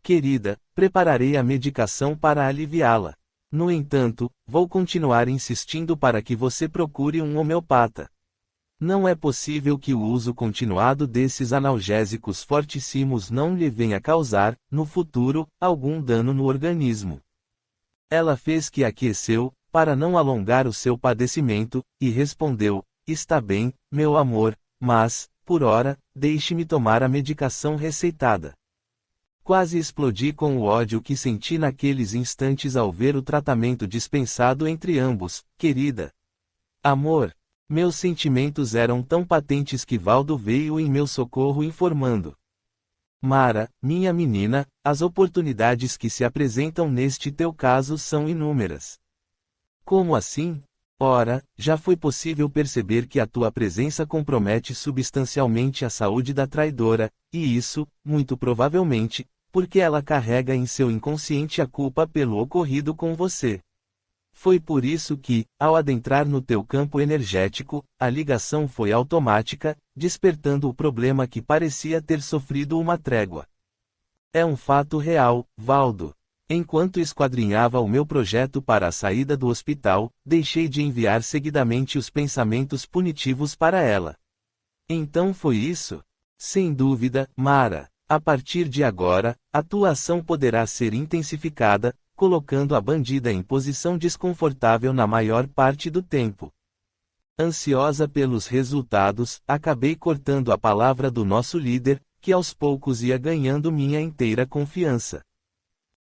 "Querida, prepararei a medicação para aliviá-la. No entanto, vou continuar insistindo para que você procure um homeopata. Não é possível que o uso continuado desses analgésicos fortíssimos não lhe venha causar, no futuro, algum dano no organismo." Ela fez que aqueceu, para não alongar o seu padecimento, e respondeu: "Está bem, meu amor, mas, por ora, deixe-me tomar a medicação receitada." Quase explodi com o ódio que senti naqueles instantes ao ver o tratamento dispensado entre ambos. "Querida. Amor." Meus sentimentos eram tão patentes que Valdo veio em meu socorro informando: "Mara, minha menina, as oportunidades que se apresentam neste teu caso são inúmeras." "Como assim?" "Ora, já foi possível perceber que a tua presença compromete substancialmente a saúde da traidora, e isso, muito provavelmente, porque ela carrega em seu inconsciente a culpa pelo ocorrido com você. Foi por isso que, ao adentrar no teu campo energético, a ligação foi automática, despertando o problema que parecia ter sofrido uma trégua. É um fato real, Valdo. Enquanto esquadrinhava o meu projeto para a saída do hospital, deixei de enviar seguidamente os pensamentos punitivos para ela." "Então foi isso?" "Sem dúvida, Mara. A partir de agora, a tua ação poderá ser intensificada, colocando a bandida em posição desconfortável na maior parte do tempo." Ansiosa pelos resultados, acabei cortando a palavra do nosso líder, que aos poucos ia ganhando minha inteira confiança.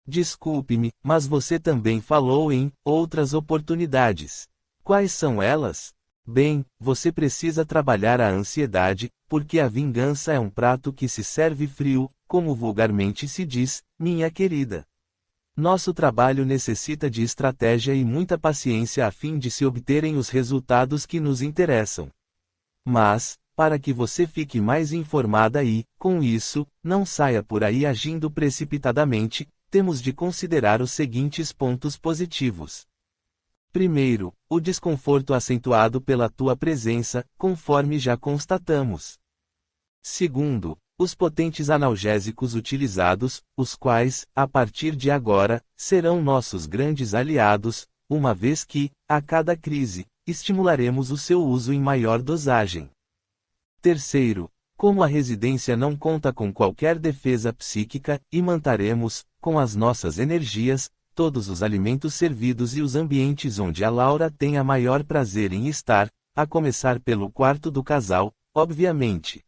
"Desculpe-me, mas você também falou em outras oportunidades. Quais são elas?" "Bem, você precisa trabalhar a ansiedade, porque a vingança é um prato que se serve frio, como vulgarmente se diz, minha querida. Nosso trabalho necessita de estratégia e muita paciência a fim de se obterem os resultados que nos interessam. Mas, para que você fique mais informada e, com isso, não saia por aí agindo precipitadamente, temos de considerar os seguintes pontos positivos. Primeiro, o desconforto acentuado pela tua presença, conforme já constatamos. Segundo, os potentes analgésicos utilizados, os quais, a partir de agora, serão nossos grandes aliados, uma vez que, a cada crise, estimularemos o seu uso em maior dosagem. Terceiro, como a residência não conta com qualquer defesa psíquica, imantaremos, com as nossas energias, todos os alimentos servidos e os ambientes onde a Laura tenha maior prazer em estar, a começar pelo quarto do casal, obviamente.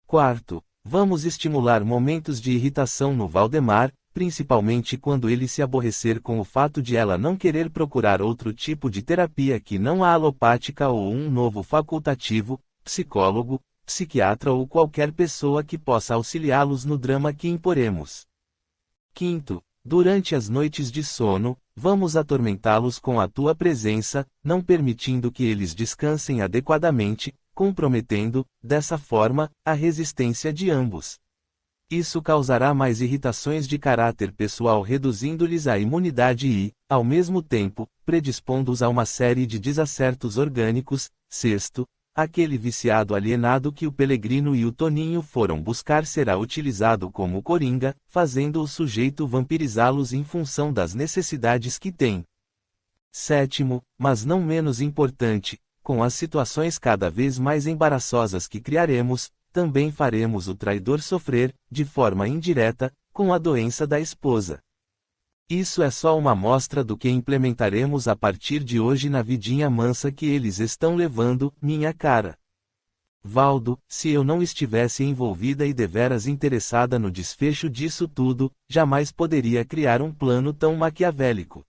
Quarto, vamos estimular momentos de irritação no Valdemar, principalmente quando ele se aborrecer com o fato de ela não querer procurar outro tipo de terapia que não a alopática ou um novo facultativo, psicólogo, psiquiatra ou qualquer pessoa que possa auxiliá-los no drama que imporemos. Quinto, durante as noites de sono, vamos atormentá-los com a tua presença, não permitindo que eles descansem adequadamente, comprometendo, dessa forma, a resistência de ambos. Isso causará mais irritações de caráter pessoal, reduzindo-lhes a imunidade e, ao mesmo tempo, predispondo-os a uma série de desacertos orgânicos. Sexto, aquele viciado alienado que o Pelegrino e o Toninho foram buscar será utilizado como coringa, fazendo o sujeito vampirizá-los em função das necessidades que tem. Sétimo, mas não menos importante, com as situações cada vez mais embaraçosas que criaremos, também faremos o traidor sofrer, de forma indireta, com a doença da esposa. Isso é só uma amostra do que implementaremos a partir de hoje na vidinha mansa que eles estão levando, minha cara. Valdo, se eu não estivesse envolvida e deveras interessada no desfecho disso tudo, jamais poderia criar um plano tão maquiavélico.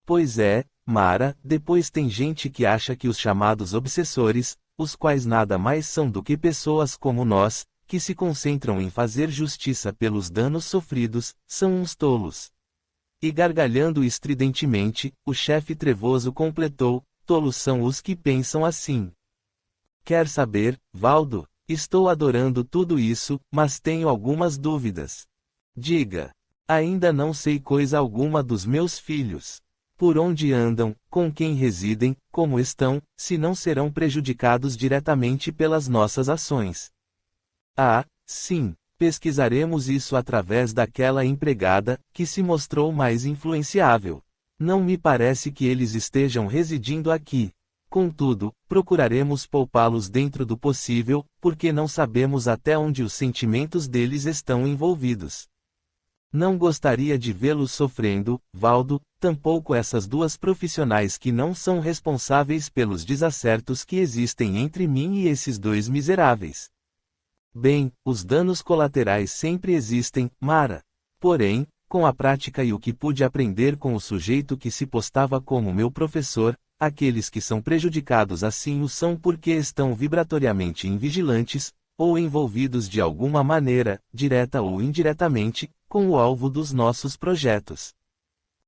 Pois é, Mara, depois tem gente que acha que os chamados obsessores, os quais nada mais são do que pessoas como nós, que se concentram em fazer justiça pelos danos sofridos, são uns tolos. E gargalhando estridentemente, o chefe trevoso completou: tolos são os que pensam assim. Quer saber, Valdo? Estou adorando tudo isso, mas tenho algumas dúvidas. Diga. Ainda não sei coisa alguma dos meus filhos. Por onde andam, com quem residem, como estão, se não serão prejudicados diretamente pelas nossas ações. Ah, sim. Pesquisaremos isso através daquela empregada, que se mostrou mais influenciável. Não me parece que eles estejam residindo aqui. Contudo, procuraremos poupá-los dentro do possível, porque não sabemos até onde os sentimentos deles estão envolvidos. Não gostaria de vê-los sofrendo, Valdo, tampouco essas duas profissionais que não são responsáveis pelos desacertos que existem entre mim e esses dois miseráveis. Bem, os danos colaterais sempre existem, Mara. Porém, com a prática e o que pude aprender com o sujeito que se postava como meu professor, aqueles que são prejudicados assim o são porque estão vibratoriamente invigilantes, ou envolvidos de alguma maneira, direta ou indiretamente, com o alvo dos nossos projetos.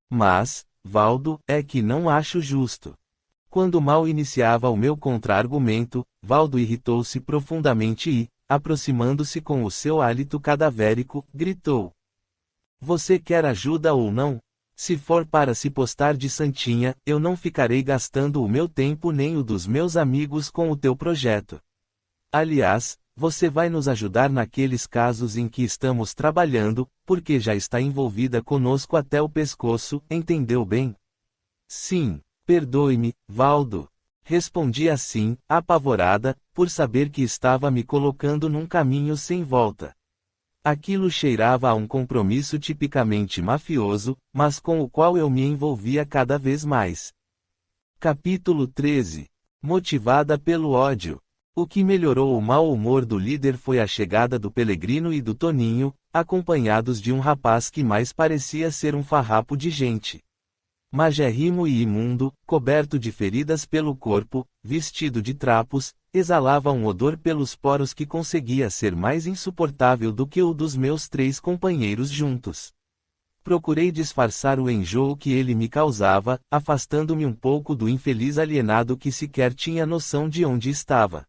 Mas, Valdo, é que não acho justo. Quando mal iniciava o meu contra-argumento, Valdo irritou-se profundamente e, aproximando-se com o seu hálito cadavérico, gritou: Você quer ajuda ou não? Se for para se postar de santinha, eu não ficarei gastando o meu tempo nem o dos meus amigos com o teu projeto. Aliás, você vai nos ajudar naqueles casos em que estamos trabalhando, porque já está envolvida conosco até o pescoço, entendeu bem? Sim, perdoe-me, Valdo. Respondi assim, apavorada, por saber que estava me colocando num caminho sem volta. Aquilo cheirava a um compromisso tipicamente mafioso, mas com o qual eu me envolvia cada vez mais. Capítulo 13. Motivada pelo ódio. O que melhorou o mau humor do líder foi a chegada do Pelegrino e do Toninho, acompanhados de um rapaz que mais parecia ser um farrapo de gente. Magérrimo e imundo, coberto de feridas pelo corpo, vestido de trapos, exalava um odor pelos poros que conseguia ser mais insuportável do que o dos meus 3 companheiros juntos. Procurei disfarçar o enjoo que ele me causava, afastando-me um pouco do infeliz alienado que sequer tinha noção de onde estava.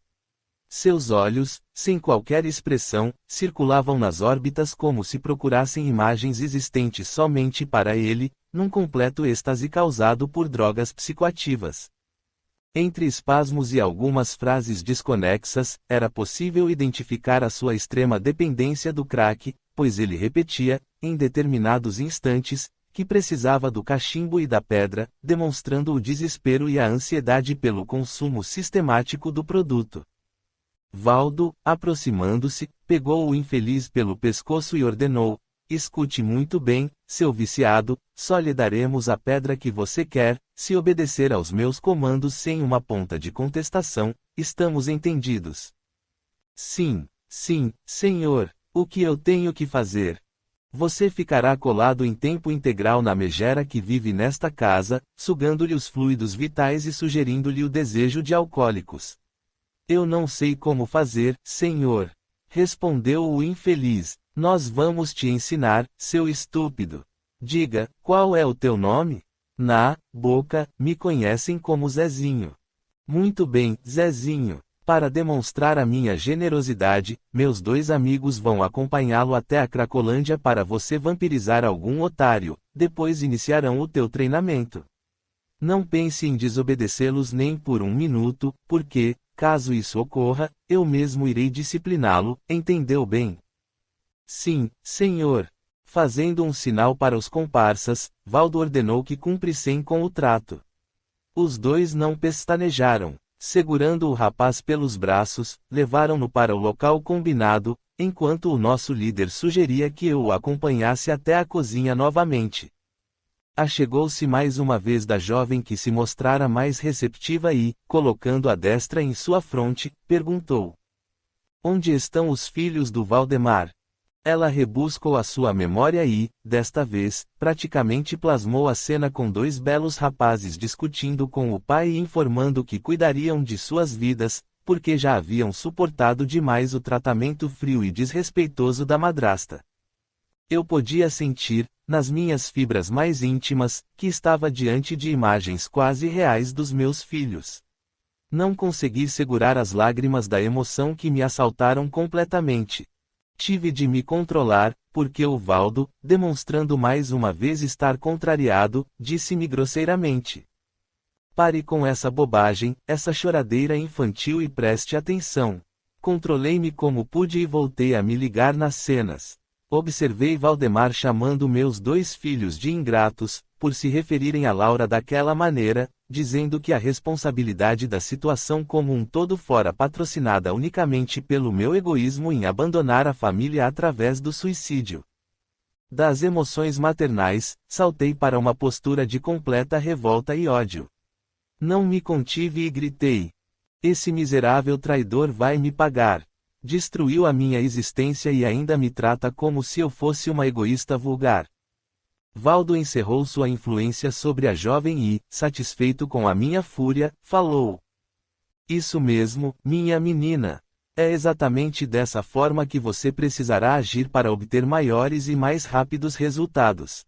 Seus olhos, sem qualquer expressão, circulavam nas órbitas como se procurassem imagens existentes somente para ele, num completo êxtase causado por drogas psicoativas. Entre espasmos e algumas frases desconexas, era possível identificar a sua extrema dependência do crack, pois ele repetia, em determinados instantes, que precisava do cachimbo e da pedra, demonstrando o desespero e a ansiedade pelo consumo sistemático do produto. Valdo, aproximando-se, pegou o infeliz pelo pescoço e ordenou: Escute muito bem, seu viciado, só lhe daremos a pedra que você quer, se obedecer aos meus comandos sem uma ponta de contestação, estamos entendidos? Sim, senhor, o que eu tenho que fazer? Você ficará colado em tempo integral na megera que vive nesta casa, sugando-lhe os fluidos vitais e sugerindo-lhe o desejo de alcoólicos. Eu não sei como fazer, senhor. Respondeu o infeliz. Nós vamos te ensinar, seu estúpido. Diga, qual é o teu nome? Na boca, me conhecem como Zezinho. Muito bem, Zezinho. Para demonstrar a minha generosidade, meus 2 amigos vão acompanhá-lo até a Cracolândia para você vampirizar algum otário, depois iniciarão o teu treinamento. Não pense em desobedecê-los nem por 1 minuto, porque, caso isso ocorra, eu mesmo irei discipliná-lo, entendeu bem? Sim, senhor. Fazendo um sinal para os comparsas, Valdo ordenou que cumprissem com o trato. Os 2 não pestanejaram. Segurando o rapaz pelos braços, levaram-no para o local combinado, enquanto o nosso líder sugeria que eu o acompanhasse até a cozinha novamente. Achegou-se mais uma vez da jovem que se mostrara mais receptiva e, colocando a destra em sua fronte, perguntou: Onde estão os filhos do Valdemar? Ela rebuscou a sua memória e, desta vez, praticamente plasmou a cena com 2 belos rapazes discutindo com o pai e informando que cuidariam de suas vidas, porque já haviam suportado demais o tratamento frio e desrespeitoso da madrasta. Eu podia sentir, nas minhas fibras mais íntimas, que estava diante de imagens quase reais dos meus filhos. Não consegui segurar as lágrimas da emoção que me assaltaram completamente. Tive de me controlar, porque o Valdo, demonstrando mais uma vez estar contrariado, disse-me grosseiramente: Pare com essa bobagem, essa choradeira infantil e preste atenção. Controlei-me como pude e voltei a me ligar nas cenas. Observei Valdemar chamando meus 2 filhos de ingratos, por se referirem a Laura daquela maneira, dizendo que a responsabilidade da situação como um todo fora patrocinada unicamente pelo meu egoísmo em abandonar a família através do suicídio. Das emoções maternais, saltei para uma postura de completa revolta e ódio. Não me contive e gritei: Esse miserável traidor vai me pagar. Destruiu a minha existência e ainda me trata como se eu fosse uma egoísta vulgar. Valdo encerrou sua influência sobre a jovem e, satisfeito com a minha fúria, falou: Isso mesmo, minha menina. É exatamente dessa forma que você precisará agir para obter maiores e mais rápidos resultados.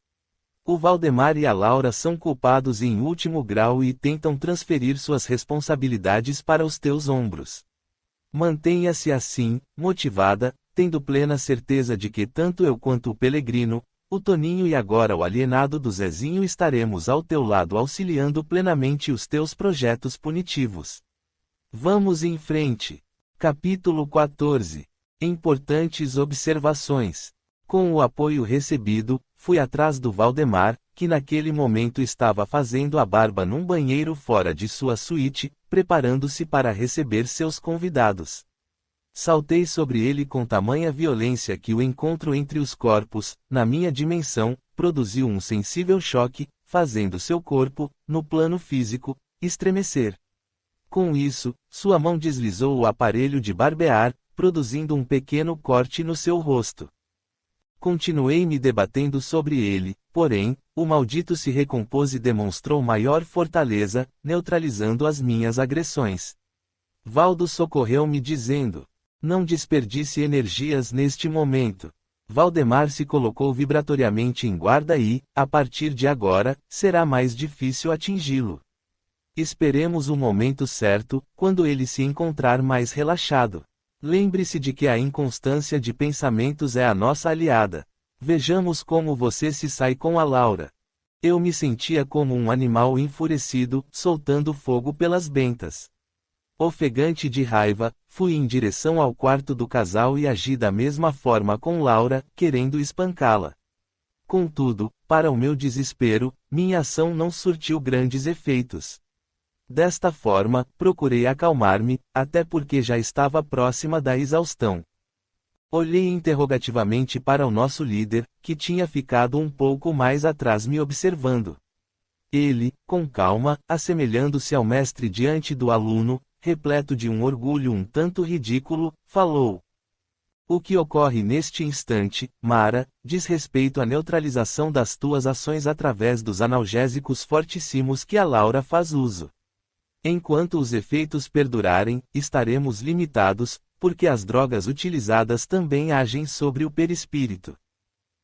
O Valdemar e a Laura são culpados em último grau e tentam transferir suas responsabilidades para os teus ombros. Mantenha-se assim, motivada, tendo plena certeza de que tanto eu quanto o Pelegrino, o Toninho e agora o alienado do Zezinho estaremos ao teu lado auxiliando plenamente os teus projetos punitivos. Vamos em frente. Capítulo 14. Importantes observações. Com o apoio recebido, fui atrás do Valdemar, que naquele momento estava fazendo a barba num banheiro fora de sua suíte, preparando-se para receber seus convidados. Saltei sobre ele com tamanha violência que o encontro entre os corpos, na minha dimensão, produziu um sensível choque, fazendo seu corpo, no plano físico, estremecer. Com isso, sua mão deslizou o aparelho de barbear, produzindo um pequeno corte no seu rosto. Continuei me debatendo sobre ele, porém, o maldito se recompôs e demonstrou maior fortaleza, neutralizando as minhas agressões. Valdo socorreu-me dizendo: Não desperdice energias neste momento. Valdemar se colocou vibratoriamente em guarda e, a partir de agora, será mais difícil atingi-lo. Esperemos o momento certo, quando ele se encontrar mais relaxado. Lembre-se de que a inconstância de pensamentos é a nossa aliada. Vejamos como você se sai com a Laura. Eu me sentia como um animal enfurecido, soltando fogo pelas bentas. Ofegante de raiva, fui em direção ao quarto do casal e agi da mesma forma com Laura, querendo espancá-la. Contudo, para o meu desespero, minha ação não surtiu grandes efeitos. Desta forma, procurei acalmar-me, até porque já estava próxima da exaustão. Olhei interrogativamente para o nosso líder, que tinha ficado um pouco mais atrás me observando. Ele, com calma, assemelhando-se ao mestre diante do aluno, repleto de um orgulho um tanto ridículo, falou: O que ocorre neste instante, Mara, diz respeito à neutralização das tuas ações através dos analgésicos fortíssimos que a Laura faz uso. Enquanto os efeitos perdurarem, estaremos limitados, porque as drogas utilizadas também agem sobre o perispírito.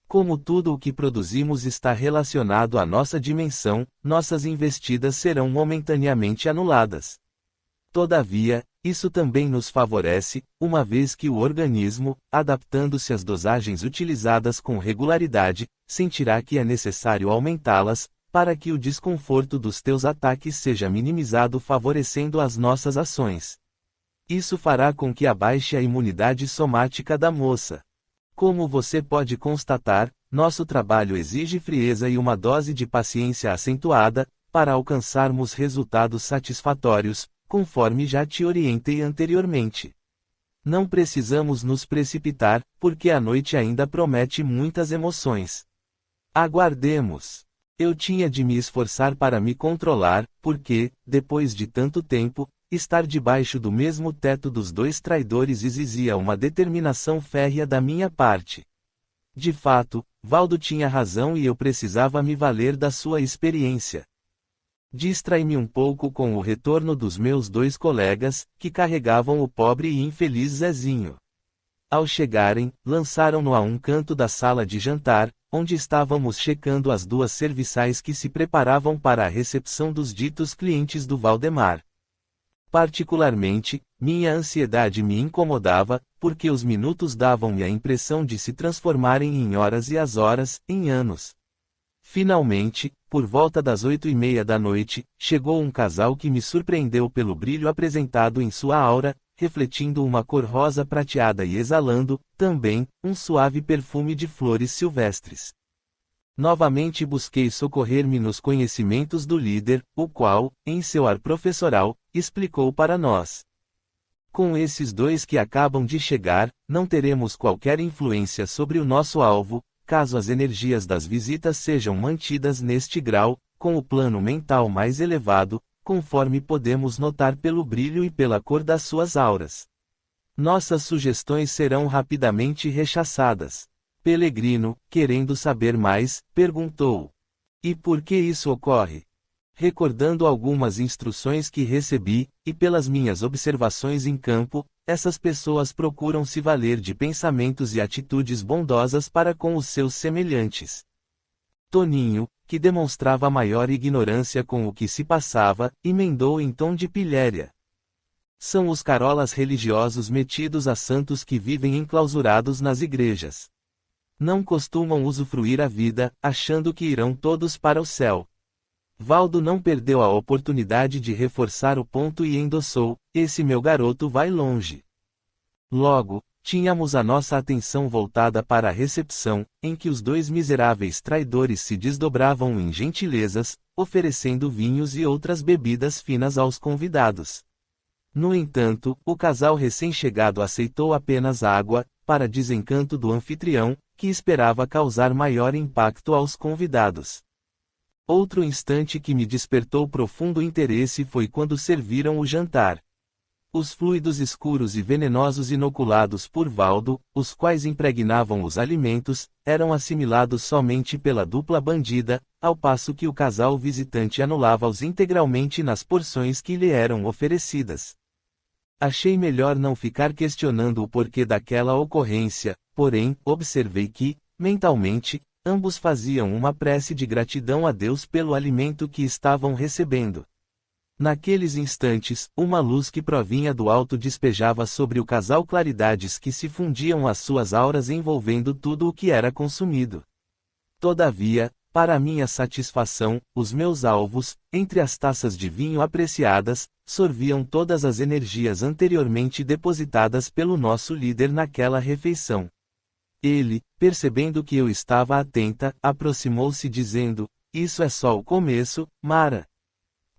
Como tudo o que produzimos está relacionado à nossa dimensão, nossas investidas serão momentaneamente anuladas. Todavia, isso também nos favorece, uma vez que o organismo, adaptando-se às dosagens utilizadas com regularidade, sentirá que é necessário aumentá-las, para que o desconforto dos teus ataques seja minimizado, favorecendo as nossas ações. Isso fará com que abaixe a imunidade somática da moça. Como você pode constatar, nosso trabalho exige frieza e uma dose de paciência acentuada, para alcançarmos resultados satisfatórios, conforme já te orientei anteriormente. Não precisamos nos precipitar, porque a noite ainda promete muitas emoções. Aguardemos. Eu tinha de me esforçar para me controlar, porque, depois de tanto tempo, estar debaixo do mesmo teto dos dois traidores exigia uma determinação férrea da minha parte. De fato, Valdo tinha razão e eu precisava me valer da sua experiência. Distrai-me um pouco com o retorno dos meus dois colegas, que carregavam o pobre e infeliz Zezinho. Ao chegarem, lançaram-no a um canto da sala de jantar, onde estávamos checando as duas serviçais que se preparavam para a recepção dos ditos clientes do Valdemar. Particularmente, minha ansiedade me incomodava, porque os minutos davam-me a impressão de se transformarem em horas e as horas, em anos. Finalmente, por volta das 8:30 da noite, chegou um casal que me surpreendeu pelo brilho apresentado em sua aura, refletindo uma cor rosa prateada e exalando, também, um suave perfume de flores silvestres. Novamente busquei socorrer-me nos conhecimentos do líder, o qual, em seu ar professoral, explicou para nós. Com esses dois que acabam de chegar, não teremos qualquer influência sobre o nosso alvo, caso as energias das visitas sejam mantidas neste grau, com o plano mental mais elevado, conforme podemos notar pelo brilho e pela cor das suas auras. Nossas sugestões serão rapidamente rechaçadas. Pelegrino, querendo saber mais, perguntou: e por que isso ocorre? Recordando algumas instruções que recebi, e pelas minhas observações em campo, essas pessoas procuram se valer de pensamentos e atitudes bondosas para com os seus semelhantes. Toninho, que demonstrava maior ignorância com o que se passava, emendou em tom de pilhéria. São os carolas religiosos metidos a santos que vivem enclausurados nas igrejas. Não costumam usufruir a vida, achando que irão todos para o céu. Valdo não perdeu a oportunidade de reforçar o ponto e endossou: esse meu garoto vai longe. Logo, tínhamos a nossa atenção voltada para a recepção, em que os dois miseráveis traidores se desdobravam em gentilezas, oferecendo vinhos e outras bebidas finas aos convidados. No entanto, o casal recém-chegado aceitou apenas água, para desencanto do anfitrião, que esperava causar maior impacto aos convidados. Outro instante que me despertou profundo interesse foi quando serviram o jantar. Os fluidos escuros e venenosos inoculados por Valdo, os quais impregnavam os alimentos, eram assimilados somente pela dupla bandida, ao passo que o casal visitante anulava-os integralmente nas porções que lhe eram oferecidas. Achei melhor não ficar questionando o porquê daquela ocorrência, porém, observei que, mentalmente, ambos faziam uma prece de gratidão a Deus pelo alimento que estavam recebendo. Naqueles instantes, uma luz que provinha do alto despejava sobre o casal claridades que se fundiam às suas auras envolvendo tudo o que era consumido. Todavia, para minha satisfação, os meus alvos, entre as taças de vinho apreciadas, sorviam todas as energias anteriormente depositadas pelo nosso líder naquela refeição. Ele, percebendo que eu estava atenta, aproximou-se dizendo: isso é só o começo, Mara.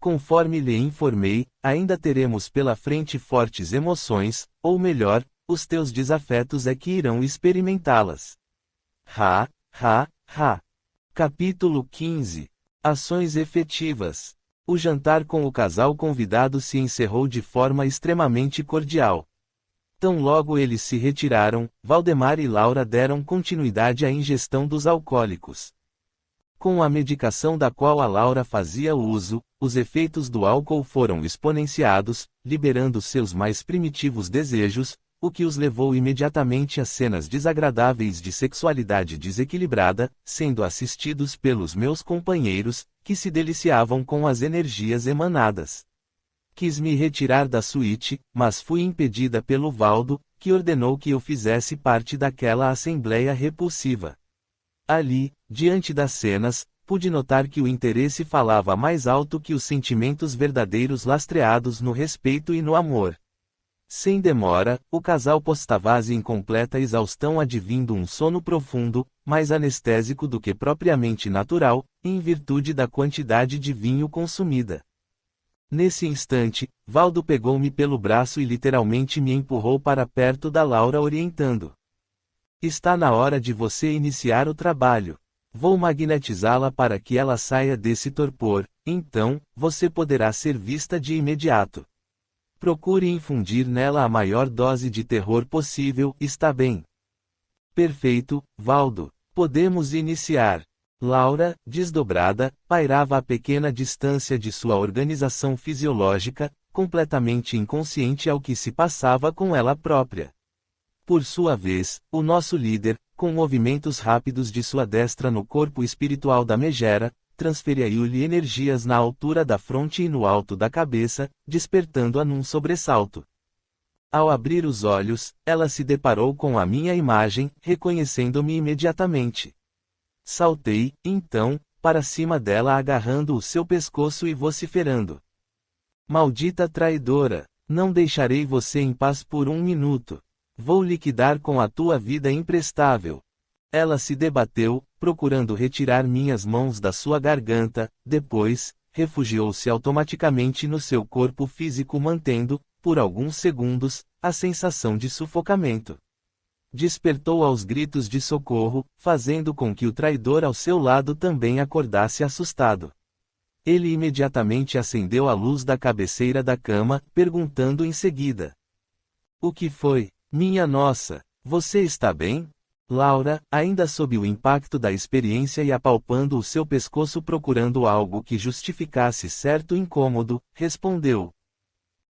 Conforme lhe informei, ainda teremos pela frente fortes emoções, ou melhor, os teus desafetos é que irão experimentá-las. Ha, ha, ha. Capítulo 15. Ações efetivas. O jantar com o casal convidado se encerrou de forma extremamente cordial. Tão logo eles se retiraram, Valdemar e Laura deram continuidade à ingestão dos alcoólicos. Com a medicação da qual a Laura fazia uso, os efeitos do álcool foram exponenciados, liberando seus mais primitivos desejos, o que os levou imediatamente a cenas desagradáveis de sexualidade desequilibrada, sendo assistidos pelos meus companheiros, que se deliciavam com as energias emanadas. Quis me retirar da suíte, mas fui impedida pelo Valdo, que ordenou que eu fizesse parte daquela assembleia repulsiva. Ali, diante das cenas, pude notar que o interesse falava mais alto que os sentimentos verdadeiros lastreados no respeito e no amor. Sem demora, o casal postava-se em completa exaustão advindo um sono profundo, mais anestésico do que propriamente natural, em virtude da quantidade de vinho consumida. Nesse instante, Valdo pegou-me pelo braço e literalmente me empurrou para perto da Laura orientando. Está na hora de você iniciar o trabalho. Vou magnetizá-la para que ela saia desse torpor, então, você poderá ser vista de imediato. Procure infundir nela a maior dose de terror possível, está bem? Perfeito, Valdo. Podemos iniciar. Laura, desdobrada, pairava a pequena distância de sua organização fisiológica, completamente inconsciente ao que se passava com ela própria. Por sua vez, o nosso líder, com movimentos rápidos de sua destra no corpo espiritual da megera, transferia-lhe energias na altura da fronte e no alto da cabeça, despertando-a num sobressalto. Ao abrir os olhos, ela se deparou com a minha imagem, reconhecendo-me imediatamente. Saltei, então, para cima dela agarrando o seu pescoço e vociferando. Maldita traidora! Não deixarei você em paz por um minuto. Vou liquidar com a tua vida imprestável. Ela se debateu, procurando retirar minhas mãos da sua garganta, depois, refugiou-se automaticamente no seu corpo físico mantendo, por alguns segundos, a sensação de sufocamento. Despertou aos gritos de socorro, fazendo com que o traidor ao seu lado também acordasse assustado. Ele imediatamente acendeu a luz da cabeceira da cama, perguntando em seguida: O que foi? Minha nossa, você está bem? Laura, ainda sob o impacto da experiência e apalpando o seu pescoço procurando algo que justificasse certo incômodo, respondeu.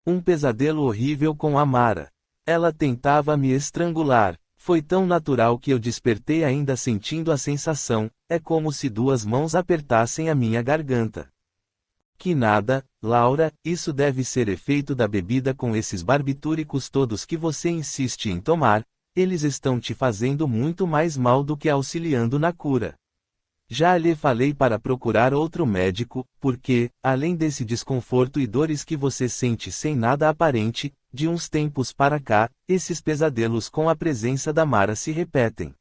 Um pesadelo horrível com a Mara. Ela tentava me estrangular. Foi tão natural que eu despertei ainda sentindo a sensação, é como se duas mãos apertassem a minha garganta. Que nada, Laura, isso deve ser efeito da bebida com esses barbitúricos todos que você insiste em tomar, eles estão te fazendo muito mais mal do que auxiliando na cura. Já lhe falei para procurar outro médico, porque, além desse desconforto e dores que você sente sem nada aparente, de uns tempos para cá, esses pesadelos com a presença da Mara se repetem.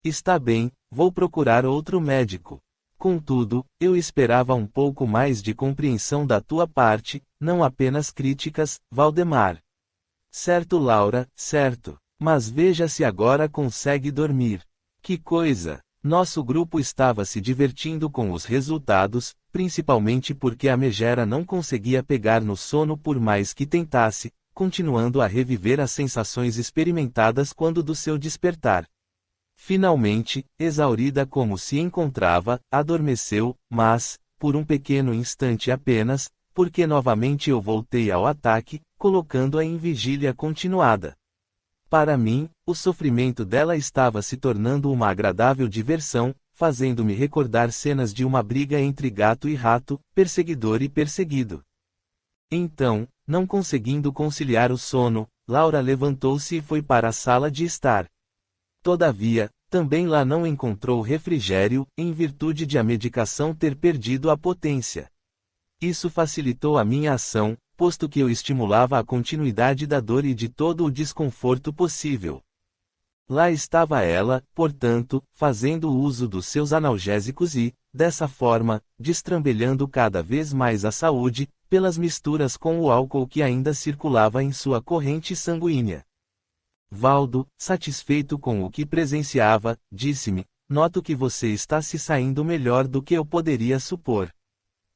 Está bem, vou procurar outro médico. Contudo, eu esperava um pouco mais de compreensão da tua parte, não apenas críticas, Valdemar. Certo, Laura, certo. Mas veja se agora consegue dormir. Que coisa! Nosso grupo estava se divertindo com os resultados, principalmente porque a megera não conseguia pegar no sono por mais que tentasse, continuando a reviver as sensações experimentadas quando do seu despertar. Finalmente, exaurida como se encontrava, adormeceu, mas, por um pequeno instante apenas, porque novamente eu voltei ao ataque, colocando-a em vigília continuada. Para mim, o sofrimento dela estava se tornando uma agradável diversão, fazendo-me recordar cenas de uma briga entre gato e rato, perseguidor e perseguido. Então, não conseguindo conciliar o sono, Laura levantou-se e foi para a sala de estar. Todavia, também lá não encontrou refrigério, em virtude de a medicação ter perdido a potência. Isso facilitou a minha ação, posto que eu estimulava a continuidade da dor e de todo o desconforto possível. Lá estava ela, portanto, fazendo uso dos seus analgésicos e, dessa forma, destrambelhando cada vez mais a saúde, pelas misturas com o álcool que ainda circulava em sua corrente sanguínea. Valdo, satisfeito com o que presenciava, disse-me: noto que você está se saindo melhor do que eu poderia supor.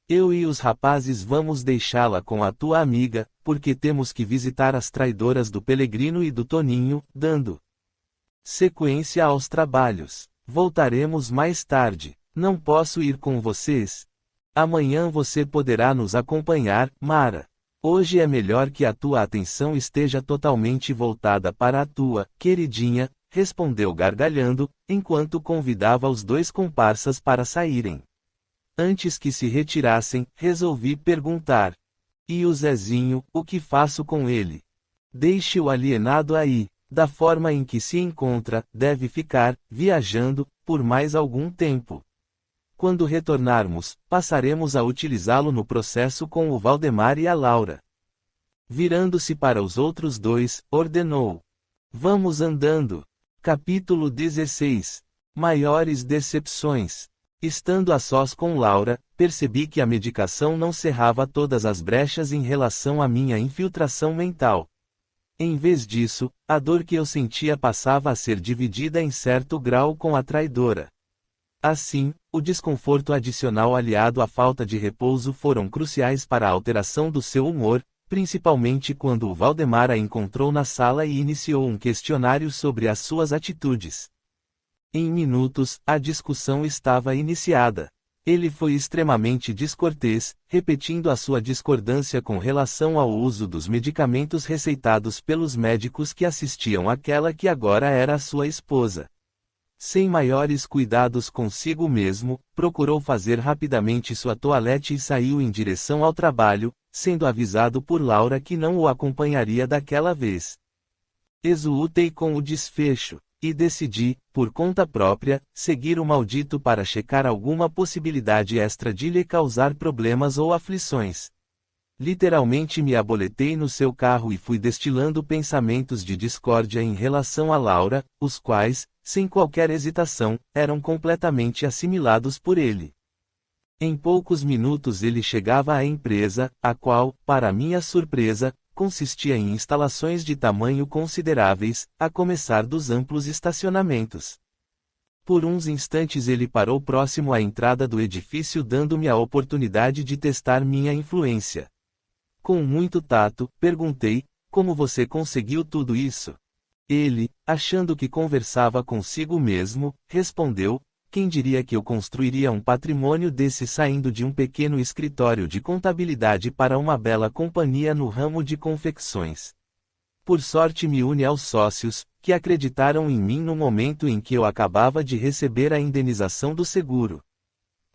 Eu e os rapazes vamos deixá-la com a tua amiga, porque temos que visitar as traidoras do Pelegrino e do Toninho, dando sequência aos trabalhos. Voltaremos mais tarde. Não posso ir com vocês. Amanhã você poderá nos acompanhar, Mara. Hoje é melhor que a tua atenção esteja totalmente voltada para a tua, queridinha, respondeu gargalhando, enquanto convidava os dois comparsas para saírem. Antes que se retirassem, resolvi perguntar. E o Zezinho, o que faço com ele? Deixe o alienado aí. Da forma em que se encontra, deve ficar, viajando, por mais algum tempo. Quando retornarmos, passaremos a utilizá-lo no processo com o Valdemar e a Laura. Virando-se para os outros dois, ordenou. Vamos andando. Capítulo 16. Maiores decepções. Estando a sós com Laura, percebi que a medicação não cerrava todas as brechas em relação à minha infiltração mental. Em vez disso, a dor que eu sentia passava a ser dividida em certo grau com a traidora. Assim, o desconforto adicional aliado à falta de repouso foram cruciais para a alteração do seu humor, principalmente quando o Valdemar a encontrou na sala e iniciou um questionário sobre as suas atitudes. Em minutos, a discussão estava iniciada. Ele foi extremamente descortês, repetindo a sua discordância com relação ao uso dos medicamentos receitados pelos médicos que assistiam àquela que agora era a sua esposa. Sem maiores cuidados consigo mesmo, procurou fazer rapidamente sua toalete e saiu em direção ao trabalho, sendo avisado por Laura que não o acompanharia daquela vez. Exultei com o desfecho. E decidi, por conta própria, seguir o maldito para checar alguma possibilidade extra de lhe causar problemas ou aflições. Literalmente me aboletei no seu carro e fui destilando pensamentos de discórdia em relação a Laura, os quais, sem qualquer hesitação, eram completamente assimilados por ele. Em poucos minutos ele chegava à empresa, a qual, para minha surpresa, consistia em instalações de tamanho consideráveis, a começar dos amplos estacionamentos. Por uns instantes ele parou próximo à entrada do edifício dando-me a oportunidade de testar minha influência. Com muito tato, perguntei, como você conseguiu tudo isso? Ele, achando que conversava consigo mesmo, respondeu, quem diria que eu construiria um patrimônio desse saindo de um pequeno escritório de contabilidade para uma bela companhia no ramo de confecções. Por sorte me une aos sócios, que acreditaram em mim no momento em que eu acabava de receber a indenização do seguro.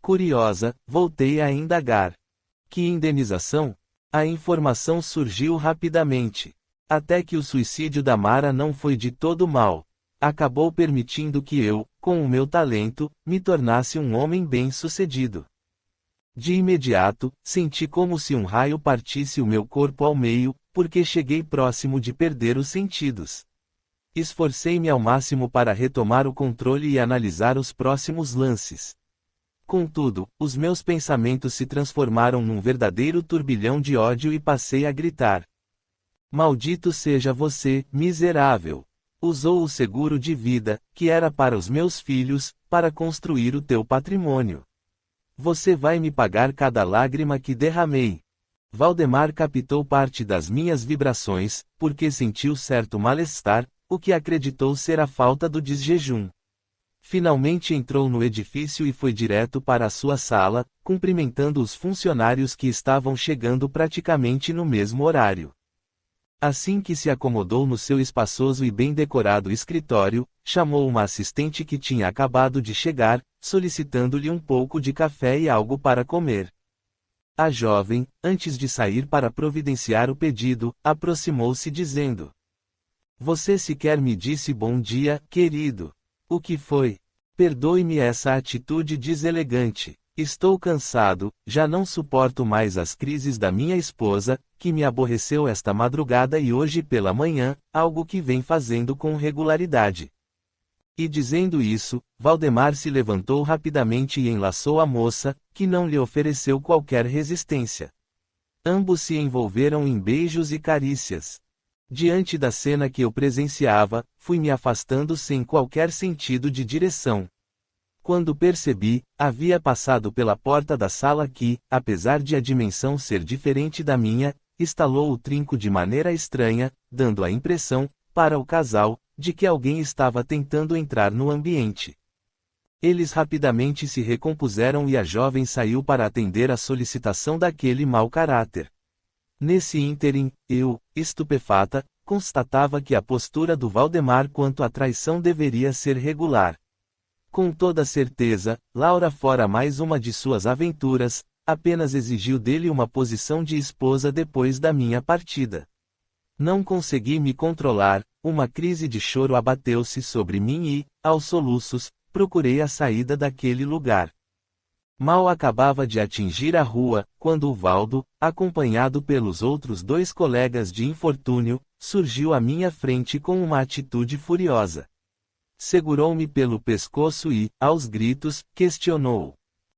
Curiosa, voltei a indagar. Que indenização? A informação surgiu rapidamente. Até que o suicídio da Mara não foi de todo mal. Acabou permitindo que eu, com o meu talento, me tornasse um homem bem-sucedido. De imediato, senti como se um raio partisse o meu corpo ao meio, porque cheguei próximo de perder os sentidos. Esforcei-me ao máximo para retomar o controle e analisar os próximos lances. Contudo, os meus pensamentos se transformaram num verdadeiro turbilhão de ódio e passei a gritar. Maldito seja você, miserável! Usou o seguro de vida, que era para os meus filhos, para construir o teu patrimônio. Você vai me pagar cada lágrima que derramei. Valdemar captou parte das minhas vibrações, porque sentiu certo mal-estar, o que acreditou ser a falta do desjejum. Finalmente entrou no edifício e foi direto para a sua sala, cumprimentando os funcionários que estavam chegando praticamente no mesmo horário. Assim que se acomodou no seu espaçoso e bem decorado escritório, chamou uma assistente que tinha acabado de chegar, solicitando-lhe um pouco de café e algo para comer. A jovem, antes de sair para providenciar o pedido, aproximou-se dizendo: Você sequer me disse bom dia, querido. O que foi? Perdoe-me essa atitude deselegante. Estou cansado, já não suporto mais as crises da minha esposa, que me aborreceu esta madrugada e hoje pela manhã, algo que vem fazendo com regularidade. E dizendo isso, Valdemar se levantou rapidamente e enlaçou a moça, que não lhe ofereceu qualquer resistência. Ambos se envolveram em beijos e carícias. Diante da cena que eu presenciava, fui me afastando sem qualquer sentido de direção. Quando percebi, havia passado pela porta da sala que, apesar de a dimensão ser diferente da minha, instalou o trinco de maneira estranha, dando a impressão, para o casal, de que alguém estava tentando entrar no ambiente. Eles rapidamente se recompuseram e a jovem saiu para atender à solicitação daquele mau caráter. Nesse ínterim, eu, estupefata, constatava que a postura do Valdemar quanto à traição deveria ser regular. Com toda certeza, Laura fora mais uma de suas aventuras, apenas exigiu dele uma posição de esposa depois da minha partida. Não consegui me controlar, uma crise de choro abateu-se sobre mim e, aos soluços, procurei a saída daquele lugar. Mal acabava de atingir a rua, quando o Valdo, acompanhado pelos outros 2 colegas de infortúnio, surgiu à minha frente com uma atitude furiosa. Segurou-me pelo pescoço e, aos gritos, questionou: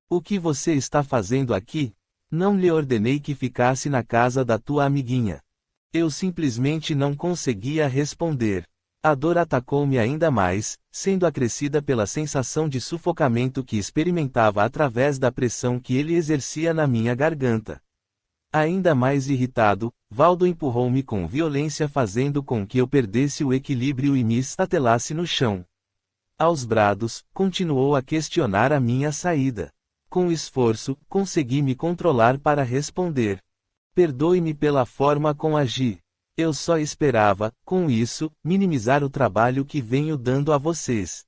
"O que você está fazendo aqui? Não lhe ordenei que ficasse na casa da tua amiguinha." Eu simplesmente não conseguia responder. A dor atacou-me ainda mais, sendo acrescida pela sensação de sufocamento que experimentava através da pressão que ele exercia na minha garganta. Ainda mais irritado, Valdo empurrou-me com violência, fazendo com que eu perdesse o equilíbrio e me estatelasse no chão. Aos brados, continuou a questionar a minha saída. Com esforço, consegui me controlar para responder: "Perdoe-me pela forma como agi. Eu só esperava, com isso, minimizar o trabalho que venho dando a vocês."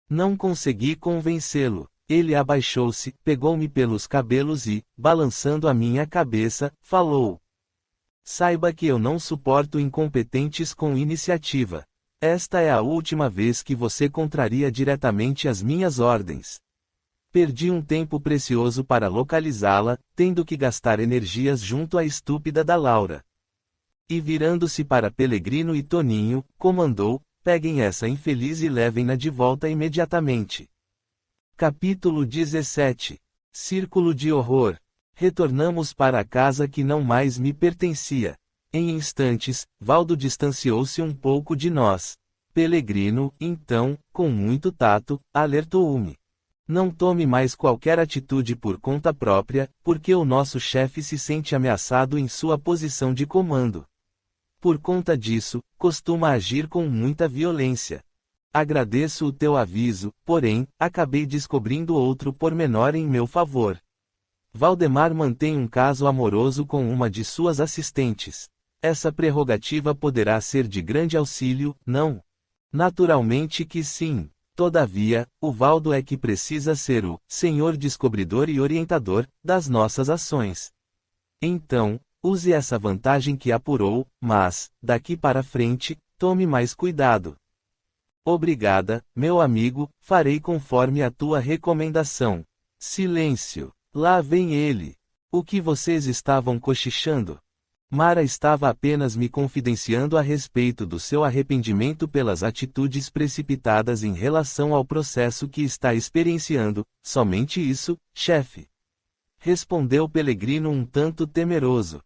Não consegui convencê-lo. Ele abaixou-se, pegou-me pelos cabelos e, balançando a minha cabeça, falou: "Saiba que eu não suporto incompetentes com iniciativa. Esta é a última vez que você contraria diretamente as minhas ordens." Perdi um tempo precioso para localizá-la, tendo que gastar energias junto à estúpida da Laura. E virando-se para Pelegrino e Toninho, comandou: "Peguem essa infeliz e levem-na de volta imediatamente." Capítulo 17. Círculo de horror. Retornamos para a casa que não mais me pertencia. Em instantes, Valdo distanciou-se um pouco de nós. Pelegrino, então, com muito tato, alertou-me: "Não tome mais qualquer atitude por conta própria, porque o nosso chefe se sente ameaçado em sua posição de comando. Por conta disso, costuma agir com muita violência. Agradeço o teu aviso, porém, acabei descobrindo outro pormenor em meu favor. Valdemar mantém um caso amoroso com uma de suas assistentes. Essa prerrogativa poderá ser de grande auxílio, não?" Naturalmente que sim. Todavia, o Valdo é que precisa ser o senhor descobridor e orientador das nossas ações. Então, use essa vantagem que apurou, mas, daqui para frente, tome mais cuidado. Obrigada, meu amigo, farei conforme a tua recomendação. Silêncio. Lá vem ele. O que vocês estavam cochichando? Mara estava apenas me confidenciando a respeito do seu arrependimento pelas atitudes precipitadas em relação ao processo que está experienciando. Somente isso, chefe. Respondeu Pelegrino um tanto temeroso.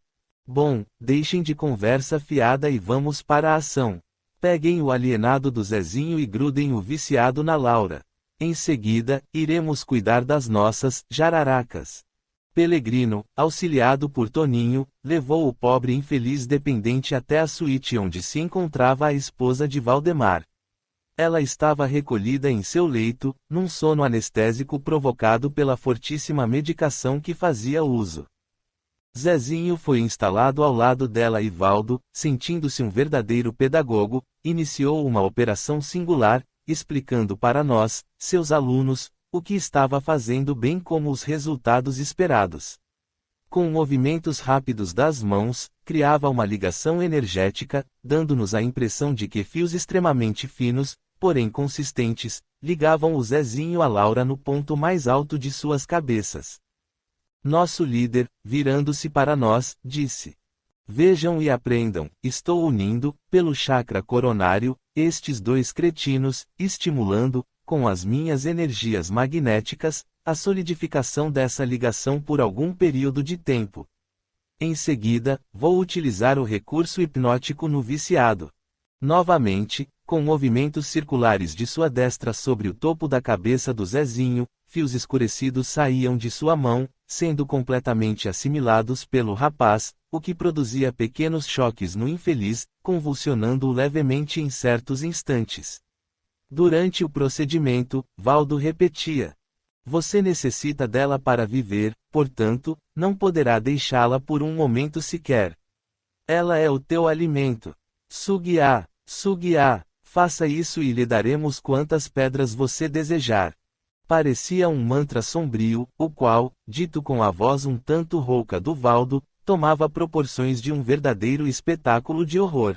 Bom, deixem de conversa fiada e vamos para a ação. Peguem o alienado do Zezinho e grudem o viciado na Laura. Em seguida, iremos cuidar das nossas jararacas. Pelegrino, auxiliado por Toninho, levou o pobre infeliz dependente até a suíte onde se encontrava a esposa de Valdemar. Ela estava recolhida em seu leito, num sono anestésico provocado pela fortíssima medicação que fazia uso. Zezinho foi instalado ao lado dela e Valdo, sentindo-se um verdadeiro pedagogo, iniciou uma operação singular, explicando para nós, seus alunos, o que estava fazendo bem como os resultados esperados. Com movimentos rápidos das mãos, criava uma ligação energética, dando-nos a impressão de que fios extremamente finos, porém consistentes, ligavam o Zezinho a Laura no ponto mais alto de suas cabeças. Nosso líder, virando-se para nós, disse: "Vejam e aprendam, estou unindo, pelo chakra coronário, estes 2 cretinos, estimulando, com as minhas energias magnéticas, a solidificação dessa ligação por algum período de tempo. Em seguida, vou utilizar o recurso hipnótico no viciado." Novamente, com movimentos circulares de sua destra sobre o topo da cabeça do Zezinho, fios escurecidos saíam de sua mão, sendo completamente assimilados pelo rapaz, o que produzia pequenos choques no infeliz, convulsionando-o levemente em certos instantes. Durante o procedimento, Valdo repetia: você necessita dela para viver, portanto, não poderá deixá-la por um momento sequer. Ela é o teu alimento. Sugue-a, sugue-a, faça isso e lhe daremos quantas pedras você desejar. Parecia um mantra sombrio, o qual, dito com a voz um tanto rouca do Valdo, tomava proporções de um verdadeiro espetáculo de horror.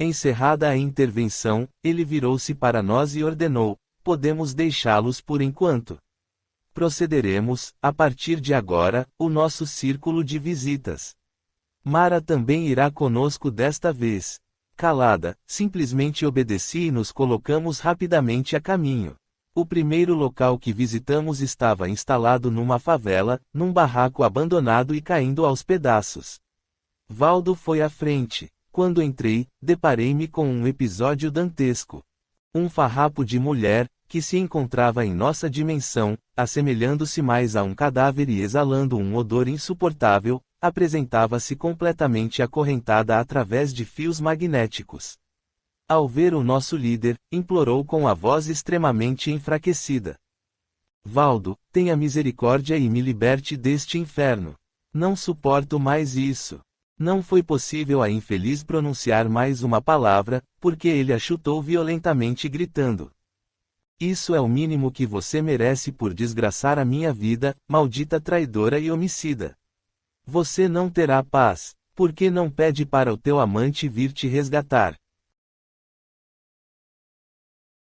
Encerrada a intervenção, ele virou-se para nós e ordenou: podemos deixá-los por enquanto. Procederemos, a partir de agora, o nosso círculo de visitas. Mara também irá conosco desta vez. Calada, simplesmente obedeci e nos colocamos rapidamente a caminho. O primeiro local que visitamos estava instalado numa favela, num barraco abandonado e caindo aos pedaços. Valdo foi à frente. Quando entrei, deparei-me com um episódio dantesco. Um farrapo de mulher, que se encontrava em nossa dimensão, assemelhando-se mais a um cadáver e exalando um odor insuportável, apresentava-se completamente acorrentada através de fios magnéticos. Ao ver o nosso líder, implorou com a voz extremamente enfraquecida: Valdo, tenha misericórdia e me liberte deste inferno. Não suporto mais isso. Não foi possível a infeliz pronunciar mais uma palavra, porque ele a chutou violentamente gritando: isso é o mínimo que você merece por desgraçar a minha vida, maldita traidora e homicida. Você não terá paz. Por que não pede para o teu amante vir te resgatar?